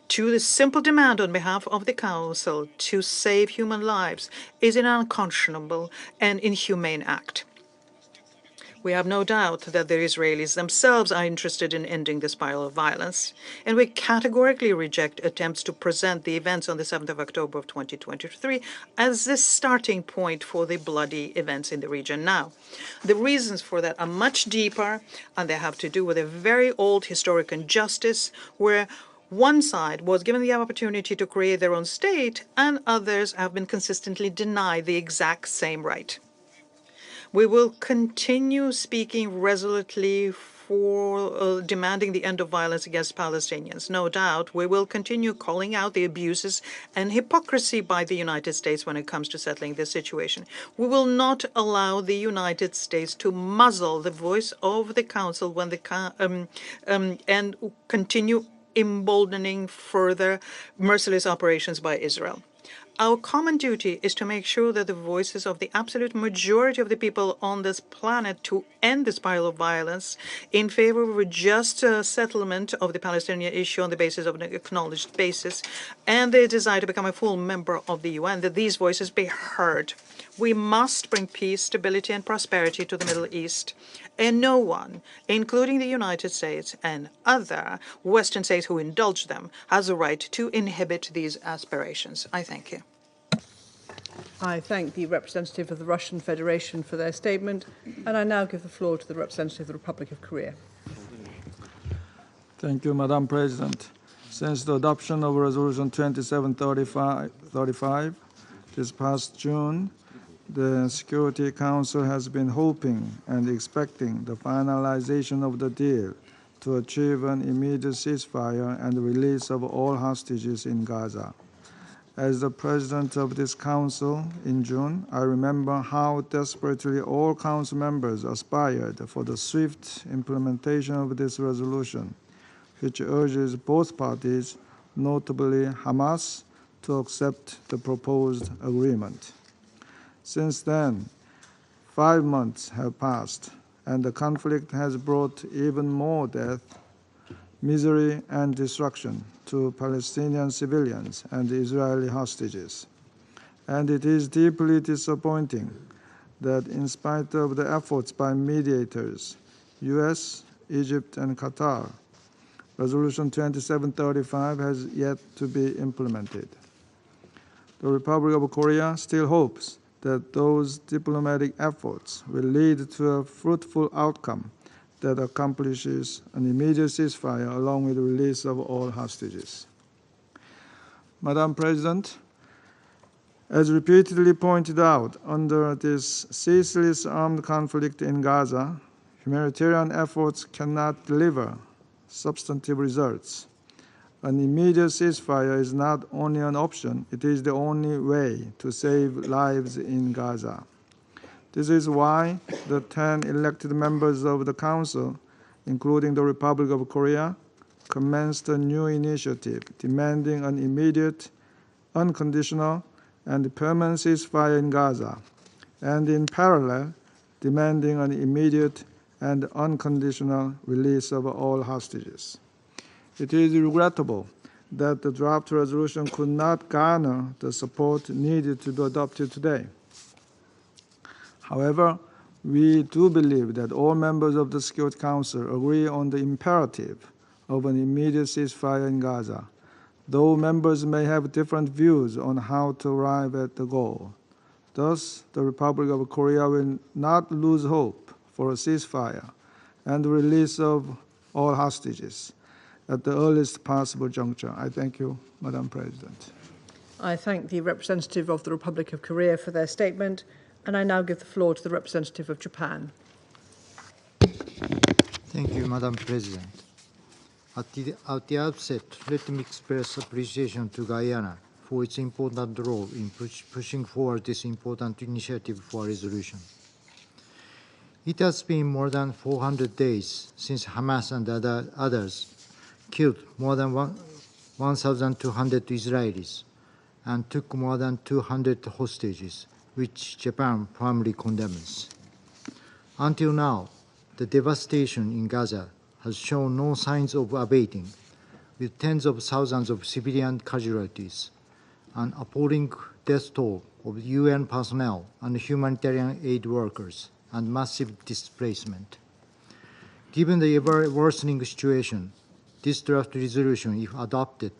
to the simple demand on behalf of the Council to save human lives is an unconscionable and inhumane act. We have no doubt that the Israelis themselves are interested in ending the spiral of violence, and we categorically reject attempts to present the events on the 7th of October of 2023 as the starting point for the bloody events in the region now. The reasons for that are much deeper, and they have to do with a very old historic injustice where One side was given the opportunity to create their own state, and others have been consistently denied the exact same right. We will continue speaking resolutely for demanding the end of violence against Palestinians. No doubt, we will continue calling out the abuses and hypocrisy by the United States when it comes to settling this situation. We will not allow the United States to muzzle the voice of the Council when and continue emboldening further merciless operations by Israel. Our common duty is to make sure that the voices of the absolute majority of the people on this planet to end this spiral of violence in favor of a just settlement of the Palestinian issue on the basis of an acknowledged basis and the desire to become a full member of the UN, that these voices be heard. We must bring peace, stability, and prosperity to the Middle East. And no one, including the United States and other Western states who indulge them, has a right to inhibit these aspirations. I thank you. I thank the representative of the Russian Federation for their statement, and I now give the floor to the representative of the Republic of Korea. Thank you, Madam President. Since the adoption of Resolution 2735 this past June, the Security Council has been hoping and expecting the finalization of the deal to achieve an immediate ceasefire and release of all hostages in Gaza. As the president of this council in June, I remember how desperately all council members aspired for the swift implementation of this resolution, which urges both parties, notably Hamas, to accept the proposed agreement. Since then, 5 months have passed, and the conflict has brought even more death, misery, and destruction to Palestinian civilians and Israeli hostages. And it is deeply disappointing that in spite of the efforts by mediators, US, Egypt, and Qatar, Resolution 2735 has yet to be implemented. The Republic of Korea still hopes that those diplomatic efforts will lead to a fruitful outcome that accomplishes an immediate ceasefire along with the release of all hostages. Madam President, as repeatedly pointed out, under this ceaseless armed conflict in Gaza, humanitarian efforts cannot deliver substantive results. An immediate ceasefire is not only an option, it is the only way to save lives in Gaza. This is why the 10 elected members of the Council, including the Republic of Korea, commenced a new initiative demanding an immediate, unconditional, and permanent ceasefire in Gaza, and in parallel, demanding an immediate and unconditional release of all hostages. It is regrettable that the draft resolution could not garner the support needed to be adopted today. However, we do believe that all members of the Security Council agree on the imperative of an immediate ceasefire in Gaza, though members may have different views on how to arrive at the goal. Thus, the Republic of Korea will not lose hope for a ceasefire and the release of all hostages at the earliest possible juncture. I thank you, Madam President. I thank the representative of the Republic of Korea for their statement, and I now give the floor to the representative of Japan. Thank you, Madam President. At the outset, let me express appreciation to Guyana for its important role in pushing forward this important initiative for resolution. It has been more than 400 days since Hamas and others killed more than 1,200 Israelis and took more than 200 hostages, which Japan firmly condemns. Until now, the devastation in Gaza has shown no signs of abating, with tens of thousands of civilian casualties, an appalling death toll of UN personnel and humanitarian aid workers, and massive displacement. Given the ever-worsening situation, this draft resolution, if adopted,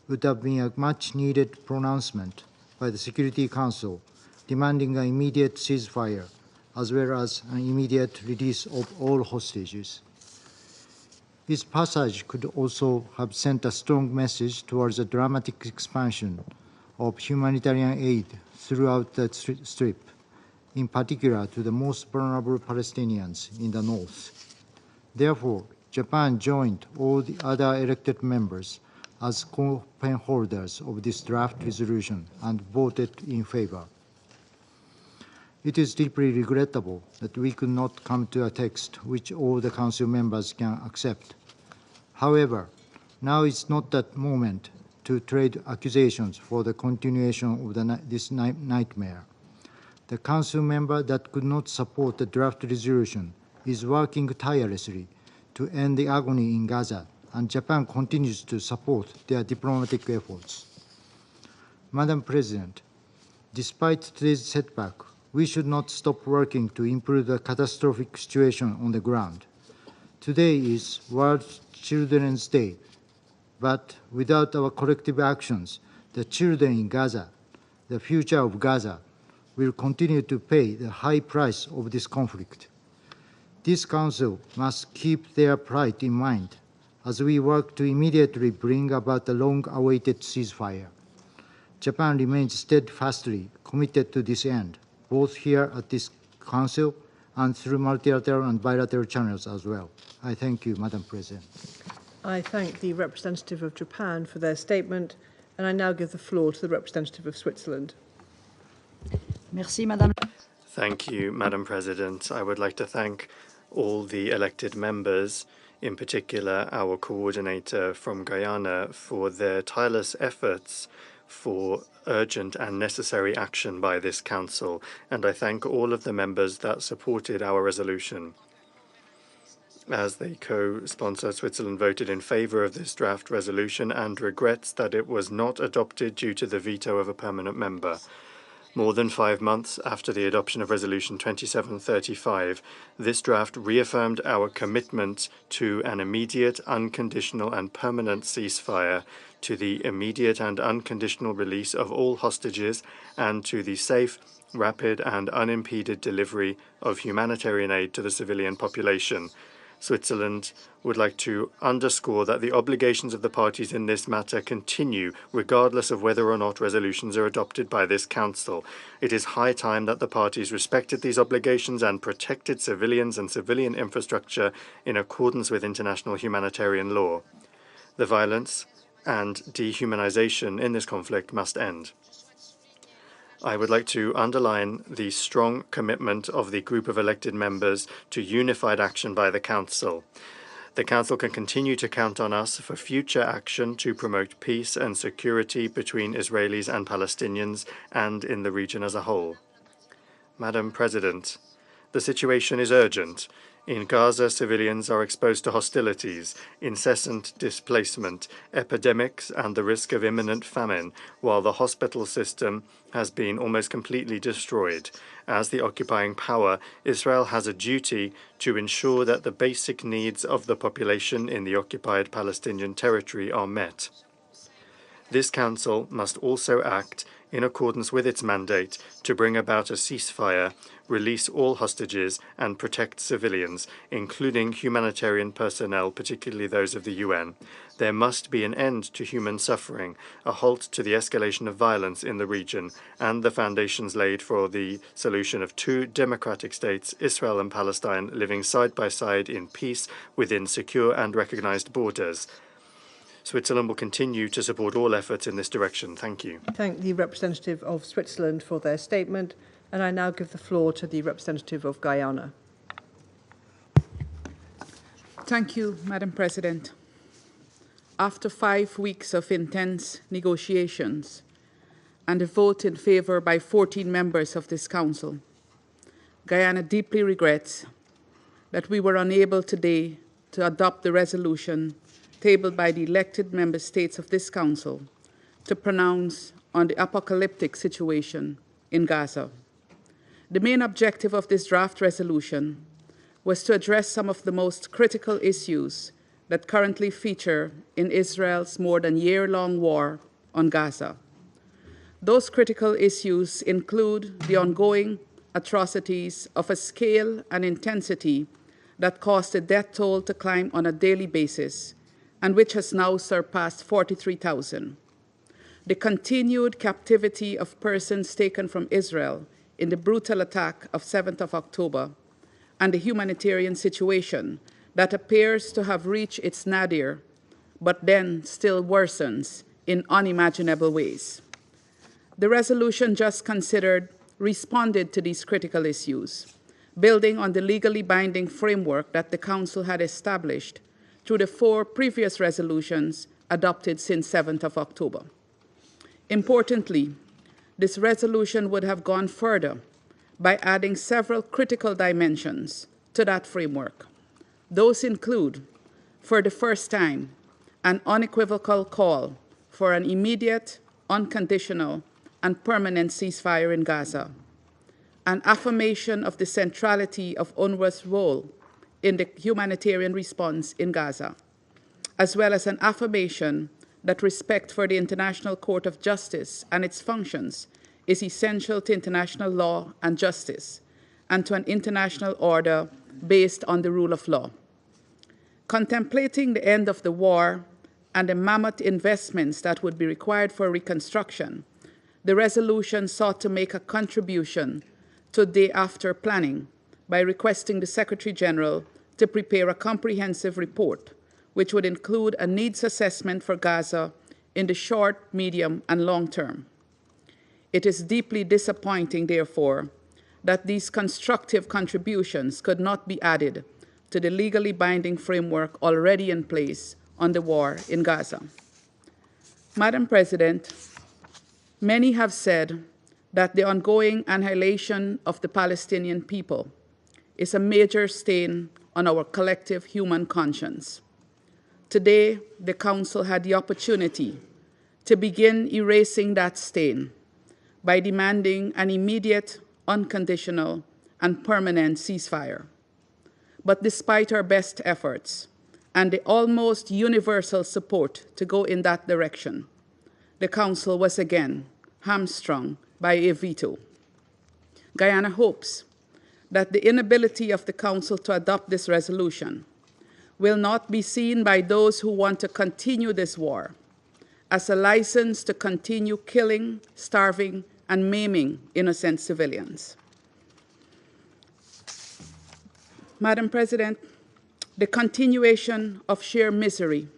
would have been a much-needed pronouncement by the Security Council demanding an immediate ceasefire, as well as an immediate release of all hostages. This passage could also have sent a strong message towards a dramatic expansion of humanitarian aid throughout the Strip, in particular to the most vulnerable Palestinians in the north. Therefore, Japan joined all the other elected members as co-pen holders of this draft resolution and voted in favor. It is deeply regrettable that we could not come to a text which all the Council members can accept. However, now is not that moment to trade accusations for the continuation of this nightmare. The Council member that could not support the draft resolution is working tirelessly to end the agony in Gaza, and Japan continues to support their diplomatic efforts. Madam President, despite today's setback, we should not stop working to improve the catastrophic situation on the ground. Today is World Children's Day, but without our collective actions, the children in Gaza, the future of Gaza, will continue to pay the high price of this conflict. This Council must keep their plight in mind as we work to immediately bring about a long-awaited ceasefire. Japan remains steadfastly committed to this end, both here at this Council and through multilateral and bilateral channels as well. I thank you, Madam President. I thank the representative of Japan for their statement, and I now give the floor to the representative of Switzerland. Merci, Madame. Thank you, Madam President. I would like to thank all the elected members, in particular our coordinator from Guyana, for their tireless efforts for urgent and necessary action by this Council, and I thank all of the members that supported our resolution. As the co-sponsor, Switzerland voted in favor of this draft resolution and regrets that it was not adopted due to the veto of a permanent member. More than 5 months after the adoption of Resolution 2735, this draft reaffirmed our commitment to an immediate, unconditional and permanent ceasefire, to the immediate and unconditional release of all hostages, and to the safe, rapid and unimpeded delivery of humanitarian aid to the civilian population. Switzerland would like to underscore that the obligations of the parties in this matter continue, regardless of whether or not resolutions are adopted by this Council. It is high time that the parties respected these obligations and protected civilians and civilian infrastructure in accordance with international humanitarian law. The violence and dehumanization in this conflict must end. I would like to underline the strong commitment of the group of elected members to unified action by the Council. The Council can continue to count on us for future action to promote peace and security between Israelis and Palestinians and in the region as a whole. Madam President, the situation is urgent. In Gaza, civilians are exposed to hostilities, incessant displacement, epidemics, and the risk of imminent famine, while the hospital system has been almost completely destroyed. As the occupying power, Israel has a duty to ensure that the basic needs of the population in the occupied Palestinian territory are met. This Council must also act in accordance with its mandate to bring about a ceasefire, release all hostages, and protect civilians, including humanitarian personnel, particularly those of the UN. There must be an end to human suffering, a halt to the escalation of violence in the region, and the foundations laid for the solution of 2 democratic states, Israel and Palestine, living side by side in peace within secure and recognized borders. Switzerland will continue to support all efforts in this direction. Thank you. Thank the representative of Switzerland for their statement, and I now give the floor to the representative of Guyana. Thank you, Madam President. After 5 weeks of intense negotiations and a vote in favor by 14 members of this Council, Guyana deeply regrets that we were unable today to adopt the resolution tabled by the elected member states of this Council to pronounce on the apocalyptic situation in Gaza. The main objective of this draft resolution was to address some of the most critical issues that currently feature in Israel's more than year-long war on Gaza. Those critical issues include the ongoing atrocities of a scale and intensity that caused the death toll to climb on a daily basis and which has now surpassed 43,000. The continued captivity of persons taken from Israel in the brutal attack of 7th of October and the humanitarian situation that appears to have reached its nadir, but then still worsens in unimaginable ways. The resolution just considered responded to these critical issues, building on the legally binding framework that the Council had established through the 4 previous resolutions adopted since 7th of October. Importantly, this resolution would have gone further by adding several critical dimensions to that framework. Those include, for the first time, an unequivocal call for an immediate, unconditional, and permanent ceasefire in Gaza, an affirmation of the centrality of UNRWA's role in the humanitarian response in Gaza, as well as an affirmation that respect for the International Court of Justice and its functions is essential to international law and justice, and to an international order based on the rule of law. Contemplating the end of the war and the mammoth investments that would be required for reconstruction, the resolution sought to make a contribution to day-after planning by requesting the Secretary General to prepare a comprehensive report, which would include a needs assessment for Gaza in the short, medium, and long term. It is deeply disappointing, therefore, that these constructive contributions could not be added to the legally binding framework already in place on the war in Gaza. Madam President, many have said that the ongoing annihilation of the Palestinian people is a major stain on our collective human conscience. Today, the Council had the opportunity to begin erasing that stain by demanding an immediate, unconditional, and permanent ceasefire. But despite our best efforts and the almost universal support to go in that direction, the Council was again hamstrung by a veto. Guyana hopes that the inability of the Council to adopt this resolution will not be seen by those who want to continue this war as a license to continue killing, starving, and maiming innocent civilians. Madam President, the continuation of sheer misery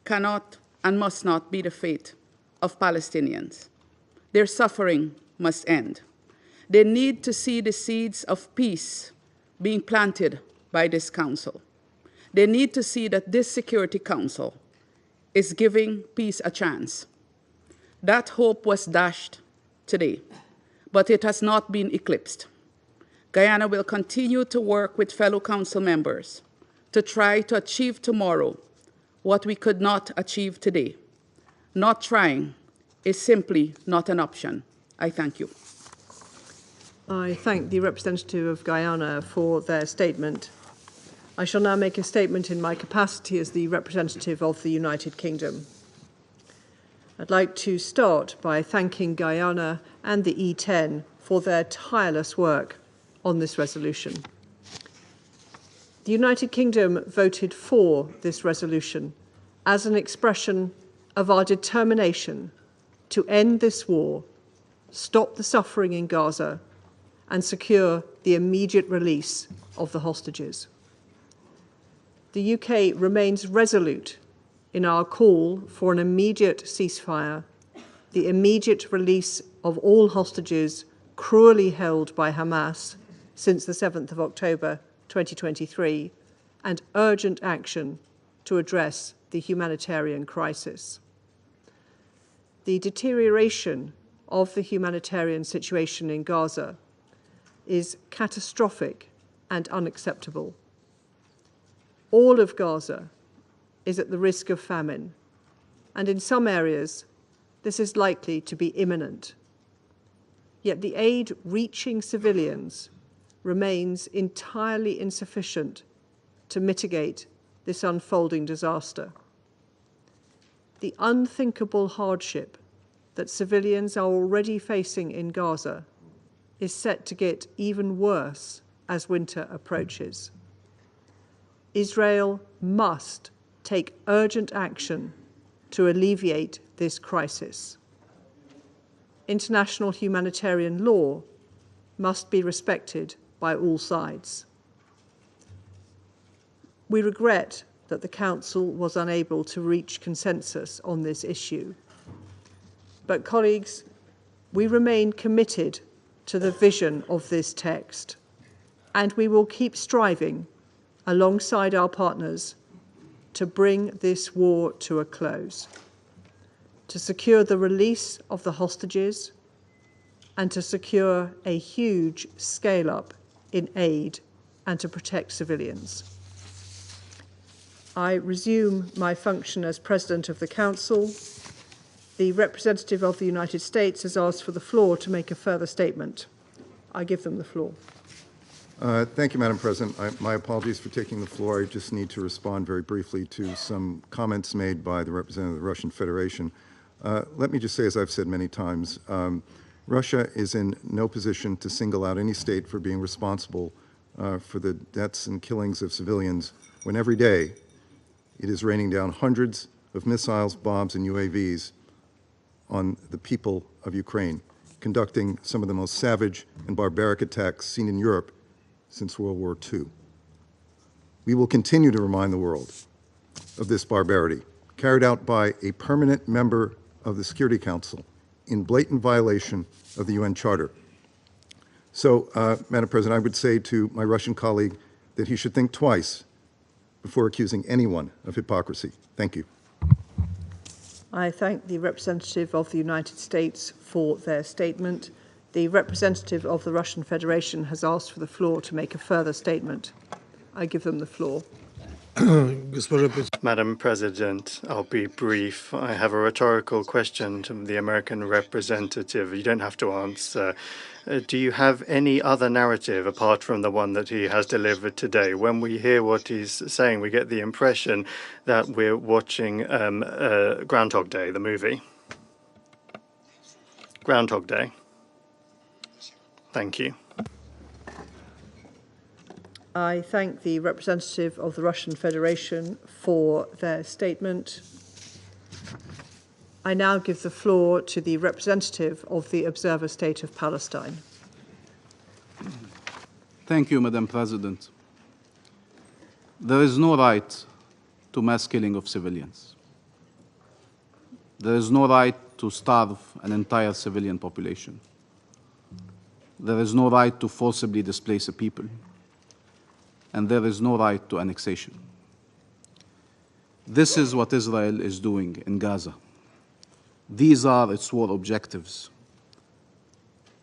cannot and must not be the fate of Palestinians. Their suffering must end. They need to see the seeds of peace being planted by this Council. They need to see that this Security Council is giving peace a chance. That hope was dashed today, but it has not been eclipsed. Guyana will continue to work with fellow Council members to try to achieve tomorrow what we could not achieve today. Not trying is simply not an option. I thank you. I thank the representative of Guyana for their statement. I shall now make a statement in my capacity as the representative of the United Kingdom. I'd like to start by thanking Guyana and the E10 for their tireless work on this resolution. The United Kingdom voted for this resolution as an expression of our determination to end this war, stop the suffering in Gaza, and secure the immediate release of the hostages. The UK remains resolute in our call for an immediate ceasefire, the immediate release of all hostages cruelly held by Hamas since the 7th of October 2023, and urgent action to address the humanitarian crisis. The deterioration of the humanitarian situation in Gaza is catastrophic and unacceptable. All of Gaza is at the risk of famine, and in some areas, this is likely to be imminent. Yet the aid reaching civilians remains entirely insufficient to mitigate this unfolding disaster. The unthinkable hardship that civilians are already facing in Gaza is set to get even worse as winter approaches. Israel must take urgent action to alleviate this crisis. International humanitarian law must be respected by all sides. We regret that the Council was unable to reach consensus on this issue. But colleagues, we remain committed to the vision of this text, and we will keep striving alongside our partners to bring this war to a close, to secure the release of the hostages, and to secure a huge scale-up in aid and to protect civilians. I resume my function as President of the Council. The representative of the United States has asked for the floor to make a further statement. I give them the floor. Thank you, Madam President. My apologies for taking the floor. I just need to respond very briefly to some comments made by the representative of the Russian Federation. Let me just say, as I've said many times, Russia is in no position to single out any state for being responsible for the deaths and killings of civilians when every day it is raining down hundreds of missiles, bombs, and UAVs on the people of Ukraine, conducting some of the most savage and barbaric attacks seen in Europe since World War II. We will continue to remind the world of this barbarity, carried out by a permanent member of the Security Council in blatant violation of the UN Charter. So, Madam President, I would say to my Russian colleague that he should think twice before accusing anyone of hypocrisy. Thank you. I thank the representative of the United States for their statement. The representative of the Russian Federation has asked for the floor to make a further statement. I give them the floor. Madam President, I'll be brief. I have a rhetorical question to the American representative. You don't have to answer. Do you have any other narrative apart from the one that he has delivered today? When we hear what he's saying, we get the impression that we're watching Groundhog Day, the movie. Groundhog Day. Thank you. I thank the representative of the Russian Federation for their statement. I now give the floor to the representative of the Observer State of Palestine. Thank you, Madam President. There is no right to mass killing of civilians. There is no right to starve an entire civilian population. There is no right to forcibly displace a people. And there is no right to annexation. This is what Israel is doing in Gaza. These are its war objectives.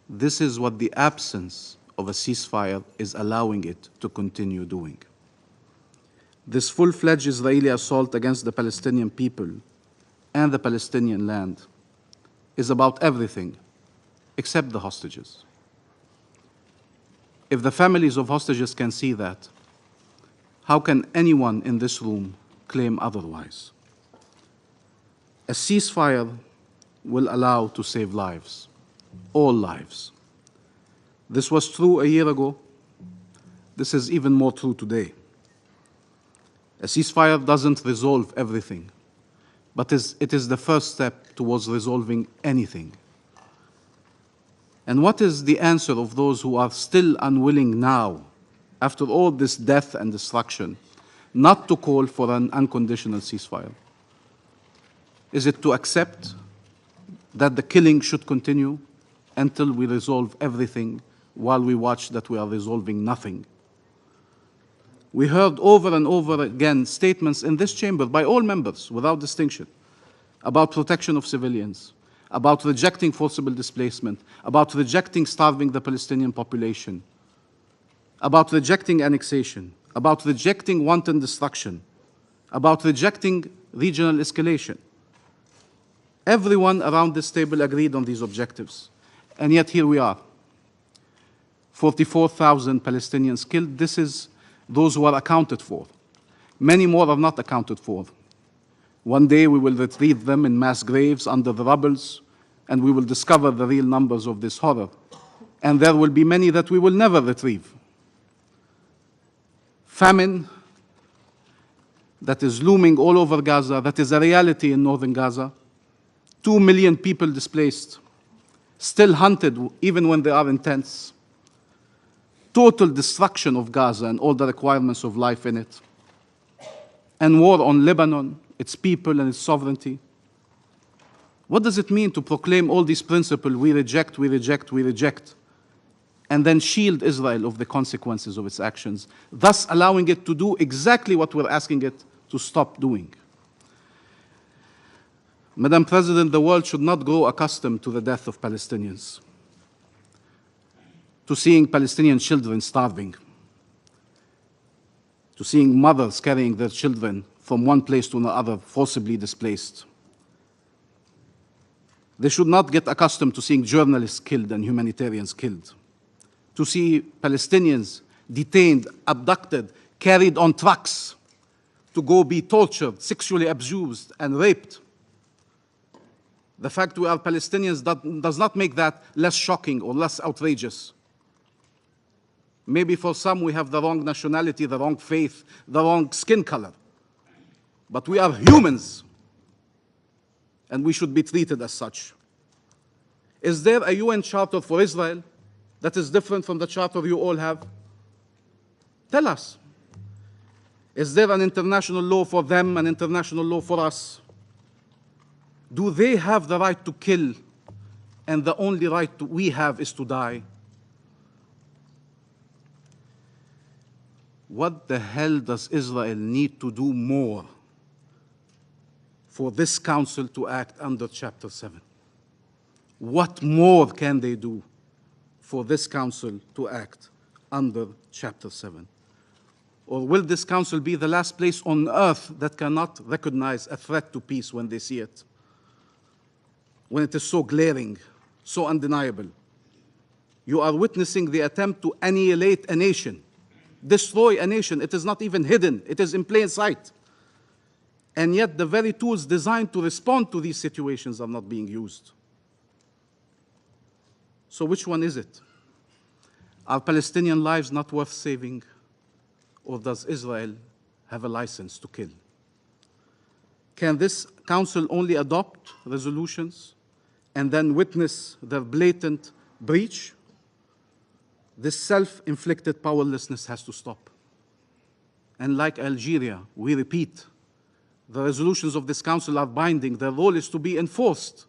This is what the absence of a ceasefire is allowing it to continue doing. This full-fledged Israeli assault against the Palestinian people and the Palestinian land is about everything except the hostages. If the families of hostages can see that, how can anyone in this room claim otherwise? A ceasefire will allow to save lives, all lives. This was true a year ago. This is even more true today. A ceasefire doesn't resolve everything, but it is the first step towards resolving anything. And what is the answer of those who are still unwilling now, after all this death and destruction, not to call for an unconditional ceasefire? Is it to accept that the killing should continue until we resolve everything while we watch that we are resolving nothing? We heard over and over again statements in this chamber by all members without distinction about protection of civilians, about rejecting forcible displacement, about rejecting starving the Palestinian population, about rejecting annexation, about rejecting wanton destruction, about rejecting regional escalation. Everyone around this table agreed on these objectives. And yet here we are. 44,000 Palestinians killed. This is those who are accounted for. Many more are not accounted for. One day we will retrieve them in mass graves under the rubbles, and we will discover the real numbers of this horror. And there will be many that we will never retrieve. Famine, that is looming all over Gaza, that is a reality in northern Gaza. 2 million people displaced, still hunted even when they are in tents. Total destruction of Gaza and all the requirements of life in it. And war on Lebanon, its people and its sovereignty. What does it mean to proclaim all these principles, we reject, we reject, we reject, and then shield Israel of the consequences of its actions, thus allowing it to do exactly what we're asking it to stop doing? Madam President, the world should not grow accustomed to the death of Palestinians, to seeing Palestinian children starving, to seeing mothers carrying their children from one place to another, forcibly displaced. They should not get accustomed to seeing journalists killed and humanitarians killed, to see Palestinians detained, abducted, carried on trucks to go be tortured, sexually abused, and raped. The fact we are Palestinians does not make that less shocking or less outrageous. Maybe for some we have the wrong nationality, the wrong faith, the wrong skin color. But we are humans, and we should be treated as such. Is there a UN charter for Israel that is different from the charter you all have? Tell us. Is there an international law for them, an international law for us? Do they have the right to kill, and the only right we have is to die? What the hell does Israel need to do more for this council to act under Chapter 7? What more can they do for this council to act under Chapter 7? Or will this council be the last place on earth that cannot recognize a threat to peace when they see it? When it is so glaring, so undeniable? You are witnessing the attempt to annihilate a nation, destroy a nation. It is not even hidden. It is in plain sight. And yet the very tools designed to respond to these situations are not being used. So which one is it? Are Palestinian lives not worth saving? Or does Israel have a license to kill? Can this council only adopt resolutions and then witness their blatant breach? This self-inflicted powerlessness has to stop. And like Algeria, we repeat, the resolutions of this council are binding. Their role is to be enforced.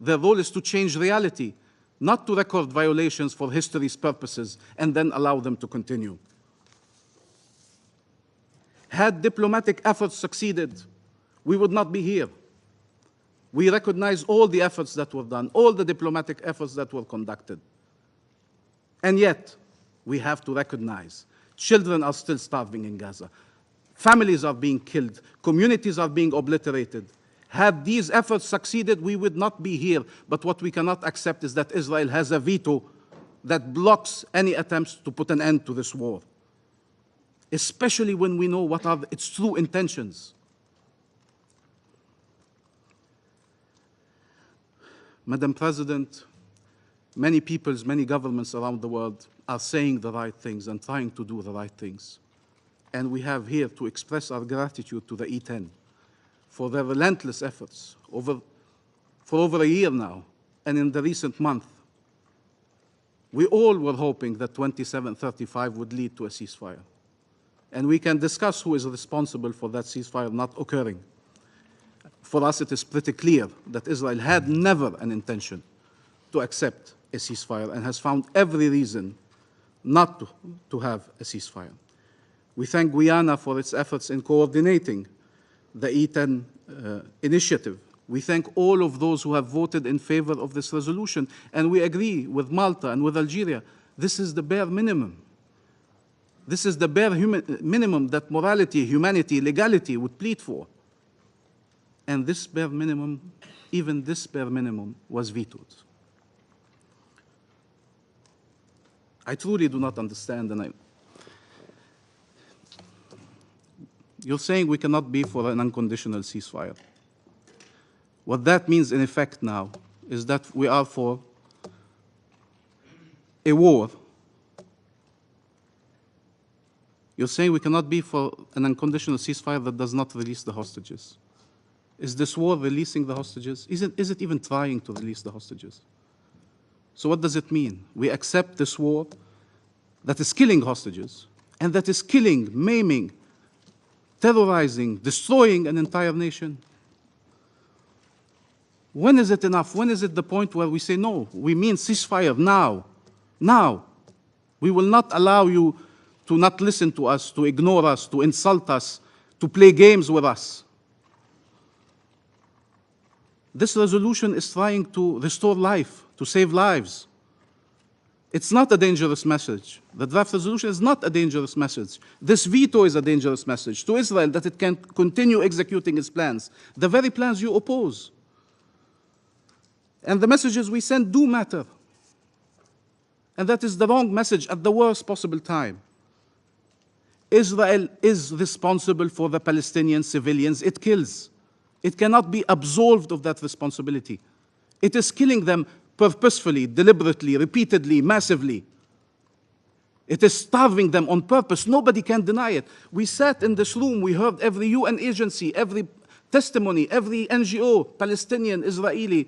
Their role is to change reality, not to record violations for history's purposes and then allow them to continue. Had diplomatic efforts succeeded, we would not be here. We recognize all the efforts that were done, all the diplomatic efforts that were conducted. And yet, we have to recognize children are still starving in Gaza. Families are being killed. Communities are being obliterated. Had these efforts succeeded, we would not be here. But what we cannot accept is that Israel has a veto that blocks any attempts to put an end to this war, especially when we know what are its true intentions. Madam President, many peoples, many governments around the world are saying the right things and trying to do the right things. And we have here to express our gratitude to the E10 for their relentless efforts for over a year now, and in the recent month. We all were hoping that 2735 would lead to a ceasefire. And we can discuss who is responsible for that ceasefire not occurring. For us, it is pretty clear that Israel had never an intention to accept a ceasefire and has found every reason not to have a ceasefire. We thank Guyana for its efforts in coordinating the E10 initiative. We thank all of those who have voted in favor of this resolution, and we agree with Malta and with Algeria. This is the bare minimum. This is the bare minimum that morality, humanity, legality would plead for. And this bare minimum, even this bare minimum, was vetoed. I truly do not understand, and you're saying we cannot be for an unconditional ceasefire. What that means in effect now is that we are for a war You're saying we cannot be for an unconditional ceasefire that does not release the hostages. Is this war releasing the hostages? Is it even trying to release the hostages? So what does it mean? We accept this war that is killing hostages and that is killing, maiming, terrorizing, destroying an entire nation. When is it enough? When is it the point where we say, no, we mean ceasefire now, now. We will not allow you to not listen to us, to ignore us, to insult us, to play games with us. This resolution is trying to restore life, to save lives. It's not a dangerous message. The draft resolution is not a dangerous message. This veto is a dangerous message to Israel that it can continue executing its plans, the very plans you oppose. And the messages we send do matter. And that is the wrong message at the worst possible time. Israel is responsible for the Palestinian civilians it kills. It cannot be absolved of that responsibility. It is killing them purposefully, deliberately, repeatedly, massively. It is starving them on purpose. Nobody can deny it. We sat in this room, we heard every UN agency, every testimony, every NGO, Palestinian, Israeli,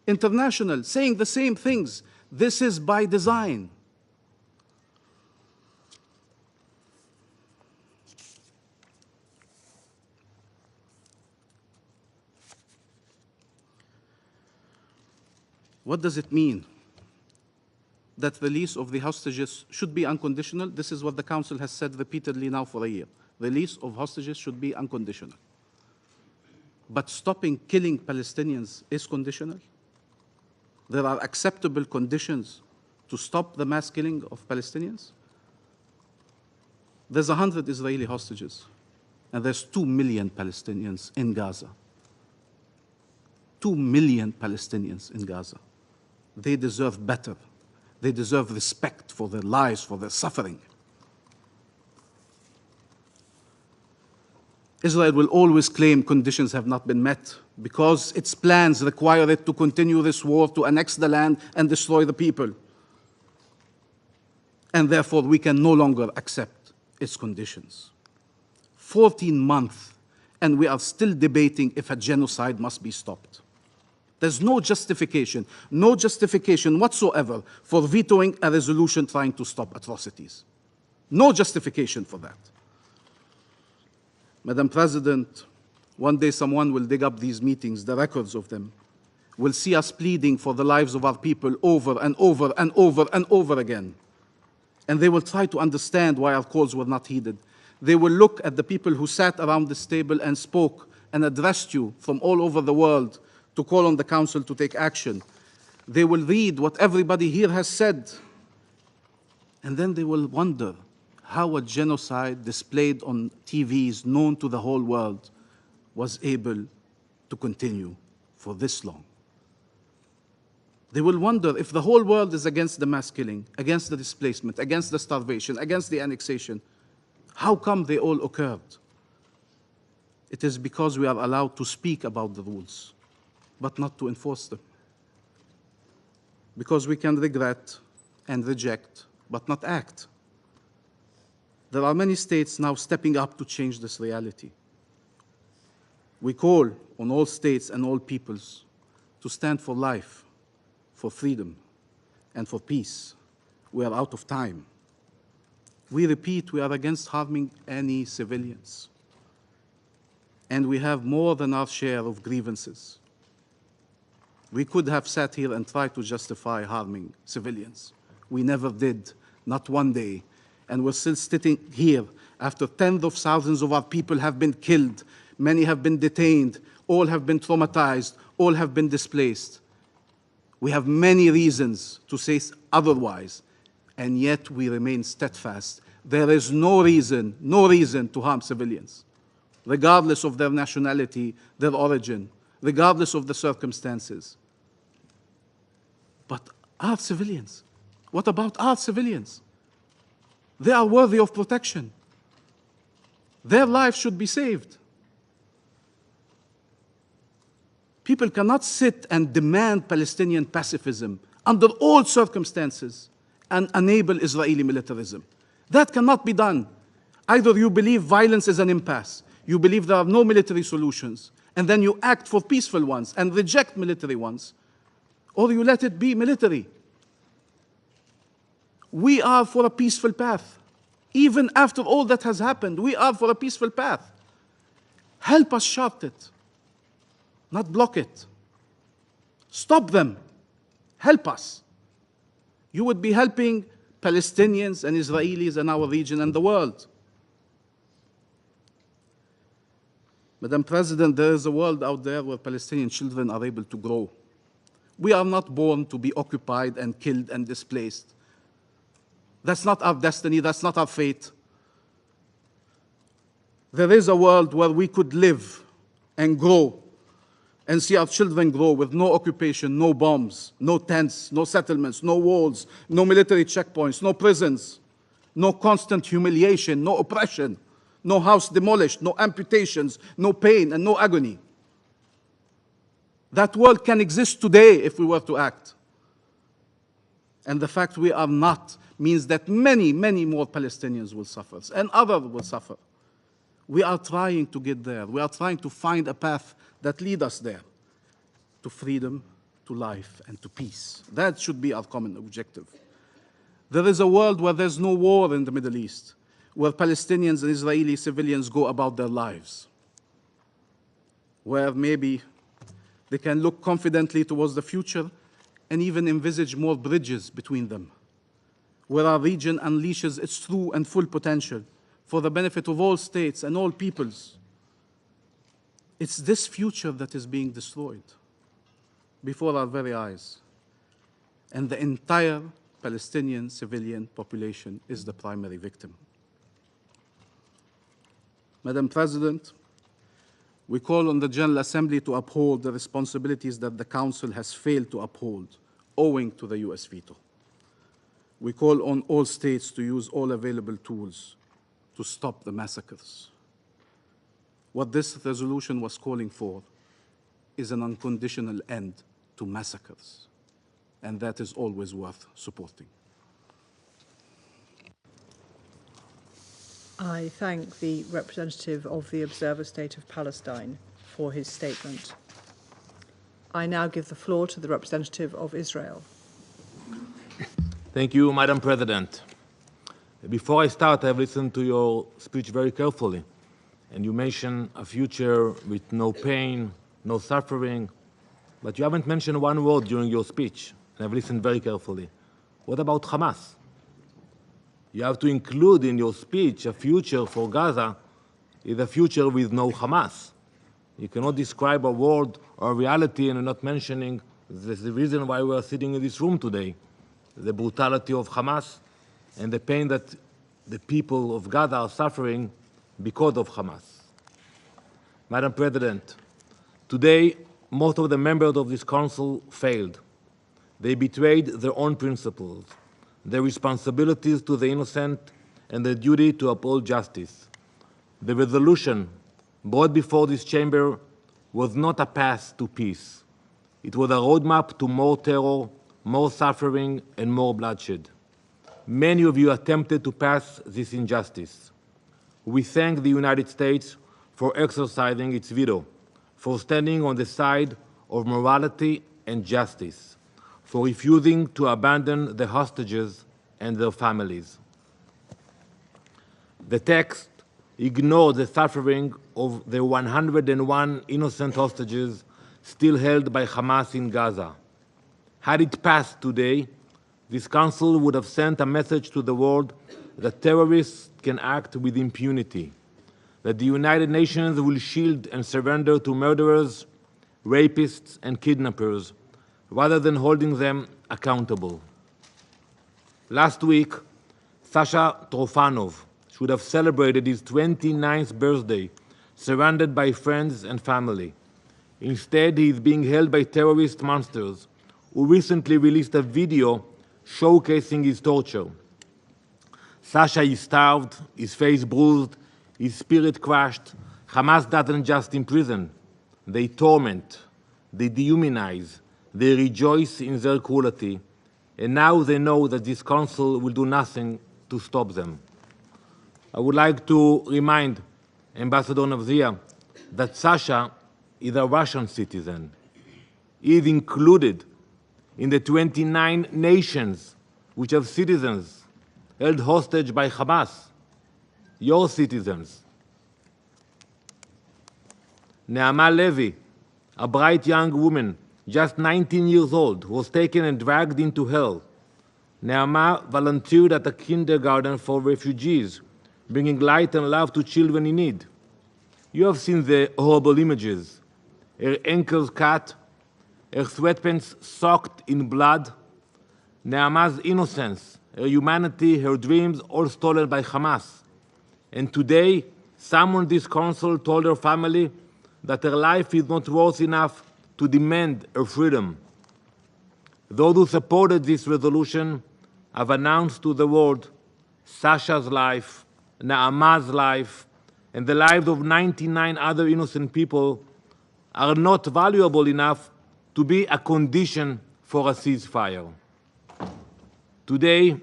international, saying the same things. This is by design. What does it mean that release of the hostages should be unconditional? This is what the Council has said repeatedly now for a year. Release of hostages should be unconditional. But stopping killing Palestinians is conditional? There are acceptable conditions to stop the mass killing of Palestinians? There's 100 Israeli hostages, and there's 2 million Palestinians in Gaza. 2 million Palestinians in Gaza. They deserve better. They deserve respect for their lives, for their suffering. Israel will always claim conditions have not been met because its plans require it to continue this war, to annex the land and destroy the people. And therefore, we can no longer accept its conditions. 14 months, and we are still debating if a genocide must be stopped. There's no justification whatsoever for vetoing a resolution trying to stop atrocities. No justification for that. Madam President, one day someone will dig up these meetings, the records of them, will see us pleading for the lives of our people over and over and over and over again. And they will try to understand why our calls were not heeded. They will look at the people who sat around this table and spoke and addressed you from all over the world to call on the Council to take action. They will read what everybody here has said, and then they will wonder how a genocide displayed on TVs known to the whole world was able to continue for this long. They will wonder if the whole world is against the mass killing, against the displacement, against the starvation, against the annexation, how come they all occurred? It is because we are allowed to speak about the rules, but not to enforce them. Because we can regret and reject, but not act. There are many states now stepping up to change this reality. We call on all states and all peoples to stand for life, for freedom, and for peace. We are out of time. We repeat, we are against harming any civilians. And we have more than our share of grievances. We could have sat here and tried to justify harming civilians. We never did, not one day. And we're still sitting here after tens of thousands of our people have been killed, many have been detained, all have been traumatized, all have been displaced. We have many reasons to say otherwise, and yet we remain steadfast. There is no reason to harm civilians, regardless of their nationality, their origin, regardless of the circumstances. But our civilians, what about our civilians? They are worthy of protection. Their lives should be saved. People cannot sit and demand Palestinian pacifism under all circumstances and enable Israeli militarism. That cannot be done. Either you believe violence is an impasse, you believe there are no military solutions, and then you act for peaceful ones and reject military ones, or you let it be military. We are for a peaceful path. Even after all that has happened, we are for a peaceful path. Help us chart it, not block it. Stop them. Help us. You would be helping Palestinians and Israelis in our region and the world. Madam President, there is a world out there where Palestinian children are able to grow. We are not born to be occupied and killed and displaced. That's not our destiny, that's not our fate. There is a world where we could live and grow and see our children grow with no occupation, no bombs, no tents, no settlements, no walls, no military checkpoints, no prisons, no constant humiliation, no oppression, no house demolished, no amputations, no pain and no agony. That world can exist today if we were to act. And the fact we are not means that many, many more Palestinians will suffer and others will suffer. We are trying to get there. We are trying to find a path that leads us there, to freedom, to life, and to peace. That should be our common objective. There is a world where there's no war in the Middle East, where Palestinians and Israeli civilians go about their lives, where maybe they can look confidently towards the future and even envisage more bridges between them, where our region unleashes its true and full potential for the benefit of all states and all peoples. It's this future that is being destroyed before our very eyes. And the entire Palestinian civilian population is the primary victim. Madam President, we call on the General Assembly to uphold the responsibilities that the Council has failed to uphold, owing to the US veto. We call on all states to use all available tools to stop the massacres. What this resolution was calling for is an unconditional end to massacres, and that is always worth supporting. I thank the representative of the Observer State of Palestine for his statement. I now give the floor to the representative of Israel. Thank you, Madam President. Before I start, I've listened to your speech very carefully, and you mentioned a future with no pain, no suffering, but you haven't mentioned one word during your speech, and I've listened very carefully. What about Hamas? You have to include in your speech a future for Gaza is a future with no Hamas. You cannot describe a world or a reality and not mentioning the reason why we are sitting in this room today, the brutality of Hamas and the pain that the people of Gaza are suffering because of Hamas. Madam President, today most of the members of this Council failed. They betrayed their own principles, their responsibilities to the innocent, and their duty to uphold justice. The resolution brought before this chamber was not a path to peace. It was a roadmap to more terror, more suffering, and more bloodshed. Many of you attempted to pass this injustice. We thank the United States for exercising its veto, for standing on the side of morality and justice, for refusing to abandon the hostages and their families. The text ignored the suffering of the 101 innocent hostages still held by Hamas in Gaza. Had it passed today, this Council would have sent a message to the world that terrorists can act with impunity, that the United Nations will shield and surrender to murderers, rapists, and kidnappers, rather than holding them accountable. Last week, Sasha Trofanov should have celebrated his 29th birthday, surrounded by friends and family. Instead, he is being held by terrorist monsters who recently released a video showcasing his torture. Sasha is starved, his face bruised, his spirit crushed. Hamas doesn't just imprison, they torment, they dehumanize, they rejoice in their cruelty, and now they know that this Council will do nothing to stop them. I would like to remind Ambassador Navzia that Sasha is a Russian citizen. He is included in the 29 nations which have citizens held hostage by Hamas, your citizens. Neama Levy, a bright young woman, just 19 years old, was taken and dragged into hell. Neama volunteered at a kindergarten for refugees, bringing light and love to children in need. You have seen the horrible images. Her ankles cut, her sweatpants soaked in blood. Neama's innocence, her humanity, her dreams, all stolen by Hamas. And today, someone in this council told her family that her life is not worth enough to demand her freedom. Those who supported this resolution have announced to the world Sasha's life, Naama's life, and the lives of 99 other innocent people are not valuable enough to be a condition for a ceasefire. Today,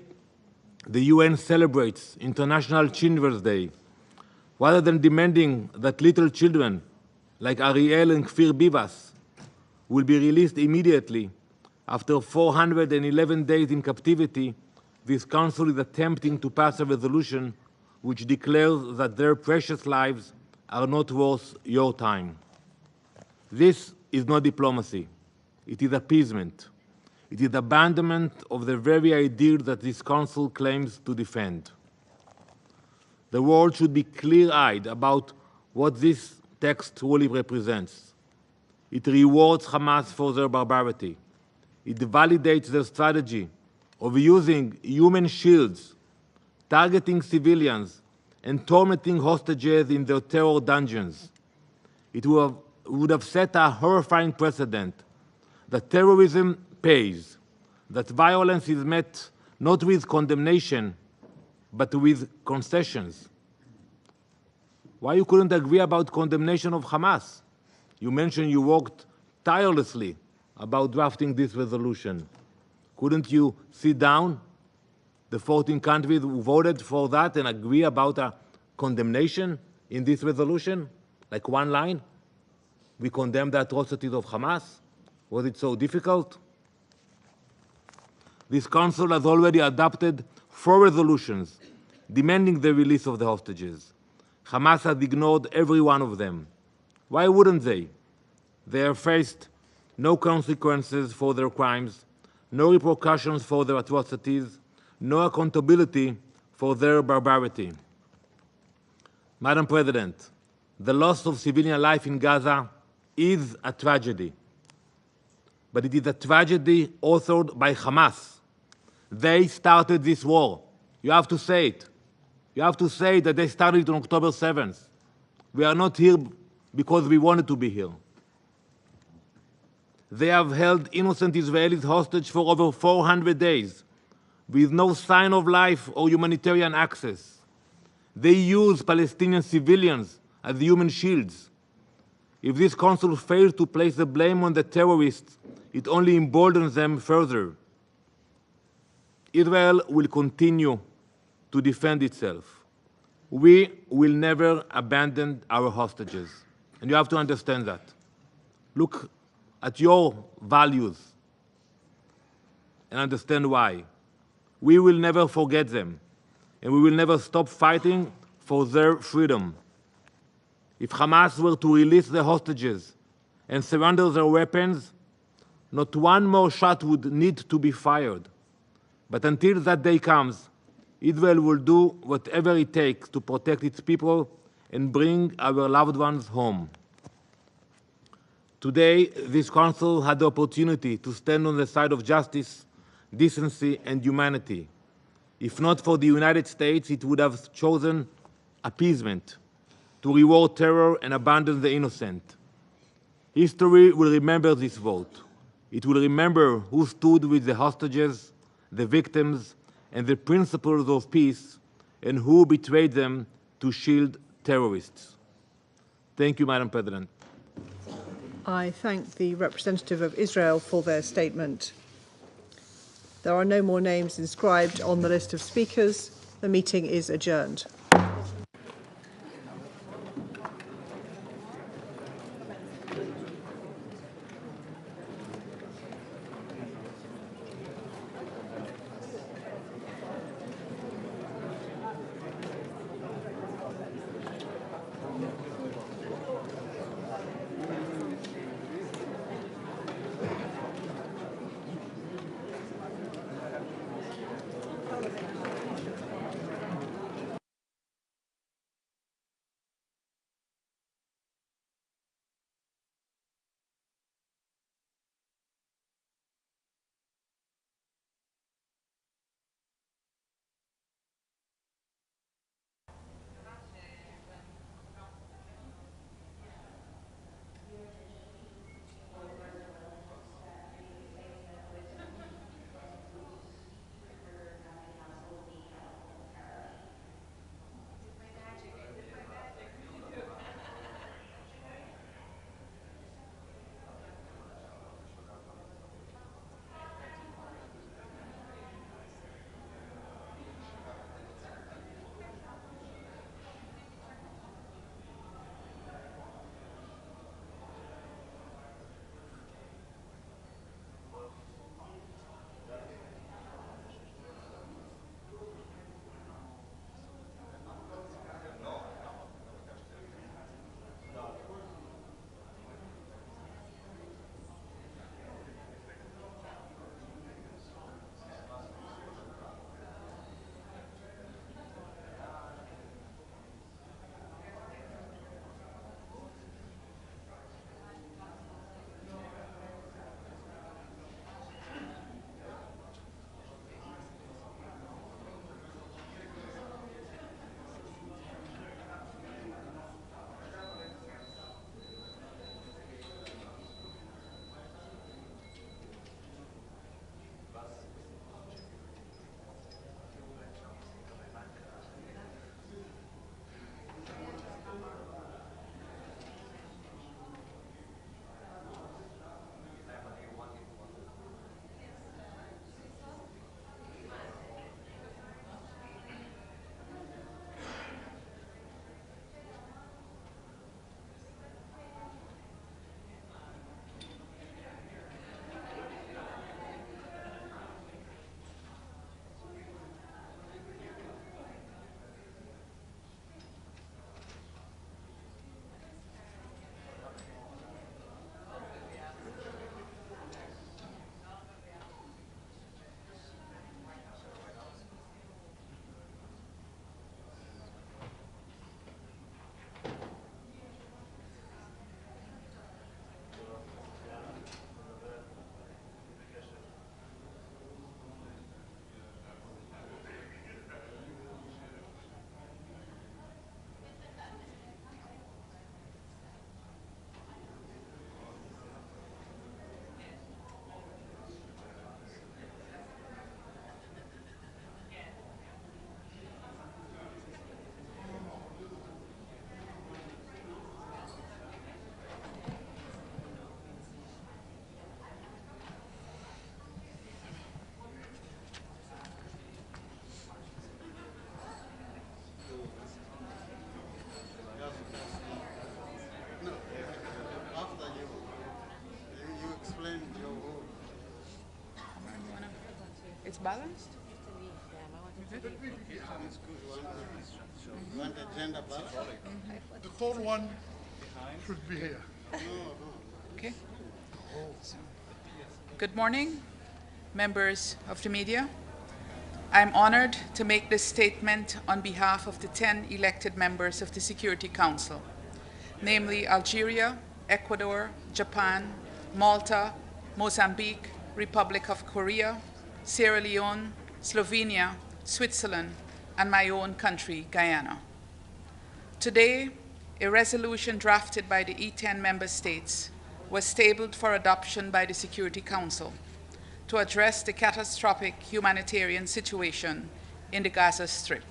the UN celebrates International Children's Day. Rather than demanding that little children like Ariel and Kfir Bivas will be released immediately after 411 days in captivity, this Council is attempting to pass a resolution which declares that their precious lives are not worth your time. This is not diplomacy. It is appeasement. It is abandonment of the very ideal that this Council claims to defend. The world should be clear-eyed about what this text truly represents. It rewards Hamas for their barbarity. It validates their strategy of using human shields, targeting civilians, and tormenting hostages in their terror dungeons. It would have set a horrifying precedent that terrorism pays, that violence is met not with condemnation, but with concessions. Why you couldn't agree about condemnation of Hamas? You mentioned you worked tirelessly about drafting this resolution. Couldn't you sit down, the 14 countries who voted for that, and agree about a condemnation in this resolution? Like one line? We condemn the atrocities of Hamas? Was it so difficult? This Council has already adopted 4 resolutions demanding the release of the hostages. Hamas has ignored every one of them. Why wouldn't they? They have faced no consequences for their crimes, no repercussions for their atrocities, no accountability for their barbarity. Madam President, the loss of civilian life in Gaza is a tragedy. But it is a tragedy authored by Hamas. They started this war. You have to say it. You have to say that they started it on October 7th. We are not here because we wanted to be here. They have held innocent Israelis hostage for over 400 days with no sign of life or humanitarian access. They use Palestinian civilians as human shields. If this Council fails to place the blame on the terrorists, it only emboldens them further. Israel will continue to defend itself. We will never abandon our hostages. And you have to understand that. Look at your values and understand why. We will never forget them, and we will never stop fighting for their freedom. If Hamas were to release the hostages and surrender their weapons, not one more shot would need to be fired. But until that day comes, Israel will do whatever it takes to protect its people and bring our loved ones home. Today, this Council had the opportunity to stand on the side of justice, decency, and humanity. If not for the United States, it would have chosen appeasement, to reward terror and abandon the innocent. History will remember this vote. It will remember who stood with the hostages, the victims, and the principles of peace, and who betrayed them to shield terrorists. Thank you, Madam President. I thank the representative of Israel for their statement. There are no more names inscribed on the list of speakers. The meeting is adjourned. It's balanced? The third one should be here. Okay. Good morning, members of the media. I'm honored to make this statement on behalf of the 10 elected members of the Security Council, namely Algeria, Ecuador, Japan, Malta, Mozambique, Republic of Korea, Sierra Leone, Slovenia, Switzerland, and my own country, Guyana. Today, a resolution drafted by the E10 member states was tabled for adoption by the Security Council to address the catastrophic humanitarian situation in the Gaza Strip.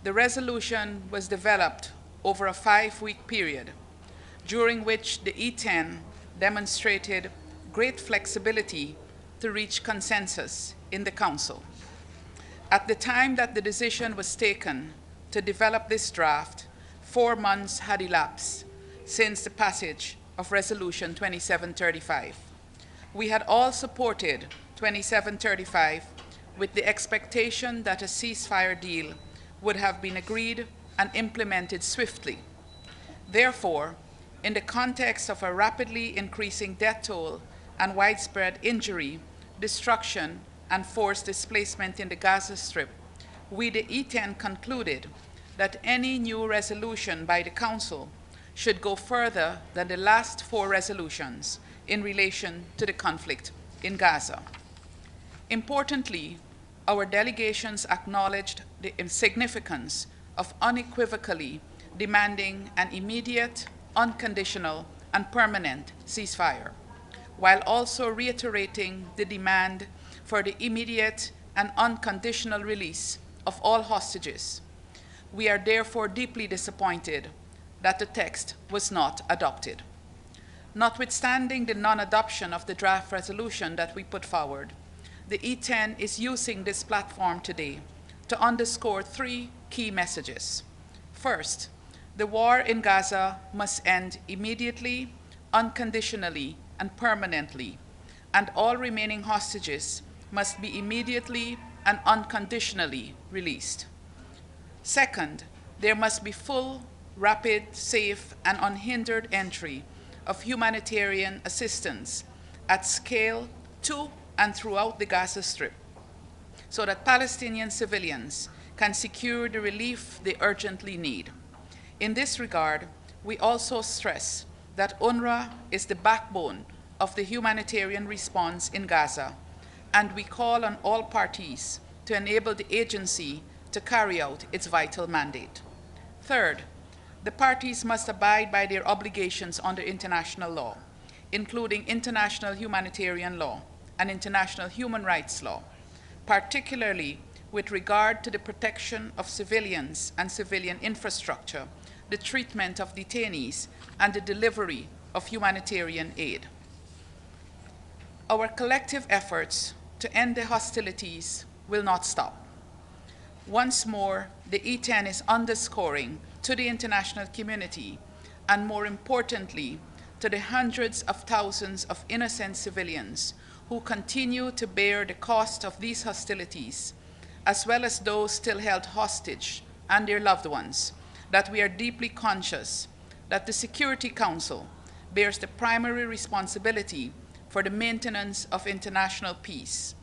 The resolution was developed over a 5-week period, during which the E10 demonstrated great flexibility to reach consensus in the Council. At the time that the decision was taken to develop this draft, 4 months had elapsed since the passage of Resolution 2735. We had all supported 2735 with the expectation that a ceasefire deal would have been agreed and implemented swiftly. Therefore, in the context of a rapidly increasing death toll and widespread injury, destruction, and forced displacement in the Gaza Strip, we, the E10, concluded that any new resolution by the Council should go further than the last 4 resolutions in relation to the conflict in Gaza. Importantly, our delegations acknowledged the significance of unequivocally demanding an immediate, unconditional, and permanent ceasefire, while also reiterating the demand for the immediate and unconditional release of all hostages. We are therefore deeply disappointed that the text was not adopted. Notwithstanding the non-adoption of the draft resolution that we put forward, the E10 is using this platform today to underscore 3 key messages. First, the war in Gaza must end immediately, unconditionally, and permanently, and all remaining hostages must be immediately and unconditionally released. Second, there must be full, rapid, safe, and unhindered entry of humanitarian assistance at scale to and throughout the Gaza Strip, so that Palestinian civilians can secure the relief they urgently need. In this regard, we also stress that UNRWA is the backbone of the humanitarian response in Gaza, and we call on all parties to enable the agency to carry out its vital mandate. Third, the parties must abide by their obligations under international law, including international humanitarian law and international human rights law, particularly with regard to the protection of civilians and civilian infrastructure, the treatment of detainees, and the delivery of humanitarian aid. Our collective efforts to end the hostilities will not stop. Once more, the E10 is underscoring to the international community, and more importantly, to the hundreds of thousands of innocent civilians who continue to bear the cost of these hostilities, as well as those still held hostage and their loved ones, that we are deeply conscious that the Security Council bears the primary responsibility for the maintenance of international peace.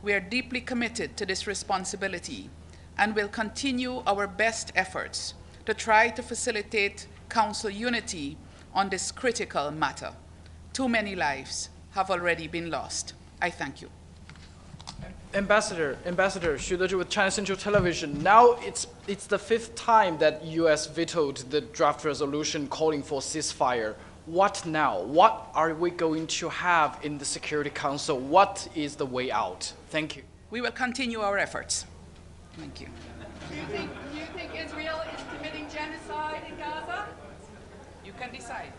We are deeply committed to this responsibility and will continue our best efforts to try to facilitate Council unity on this critical matter. Too many lives have already been lost. I thank you. Ambassador, 徐德志 with China Central Television. Now it's the 5th time that U.S. vetoed the draft resolution calling for ceasefire. What now? What are we going to have in the Security Council? What is the way out? Thank you. We will continue our efforts. Thank you. Do you think Israel is committing genocide in Gaza? You can decide.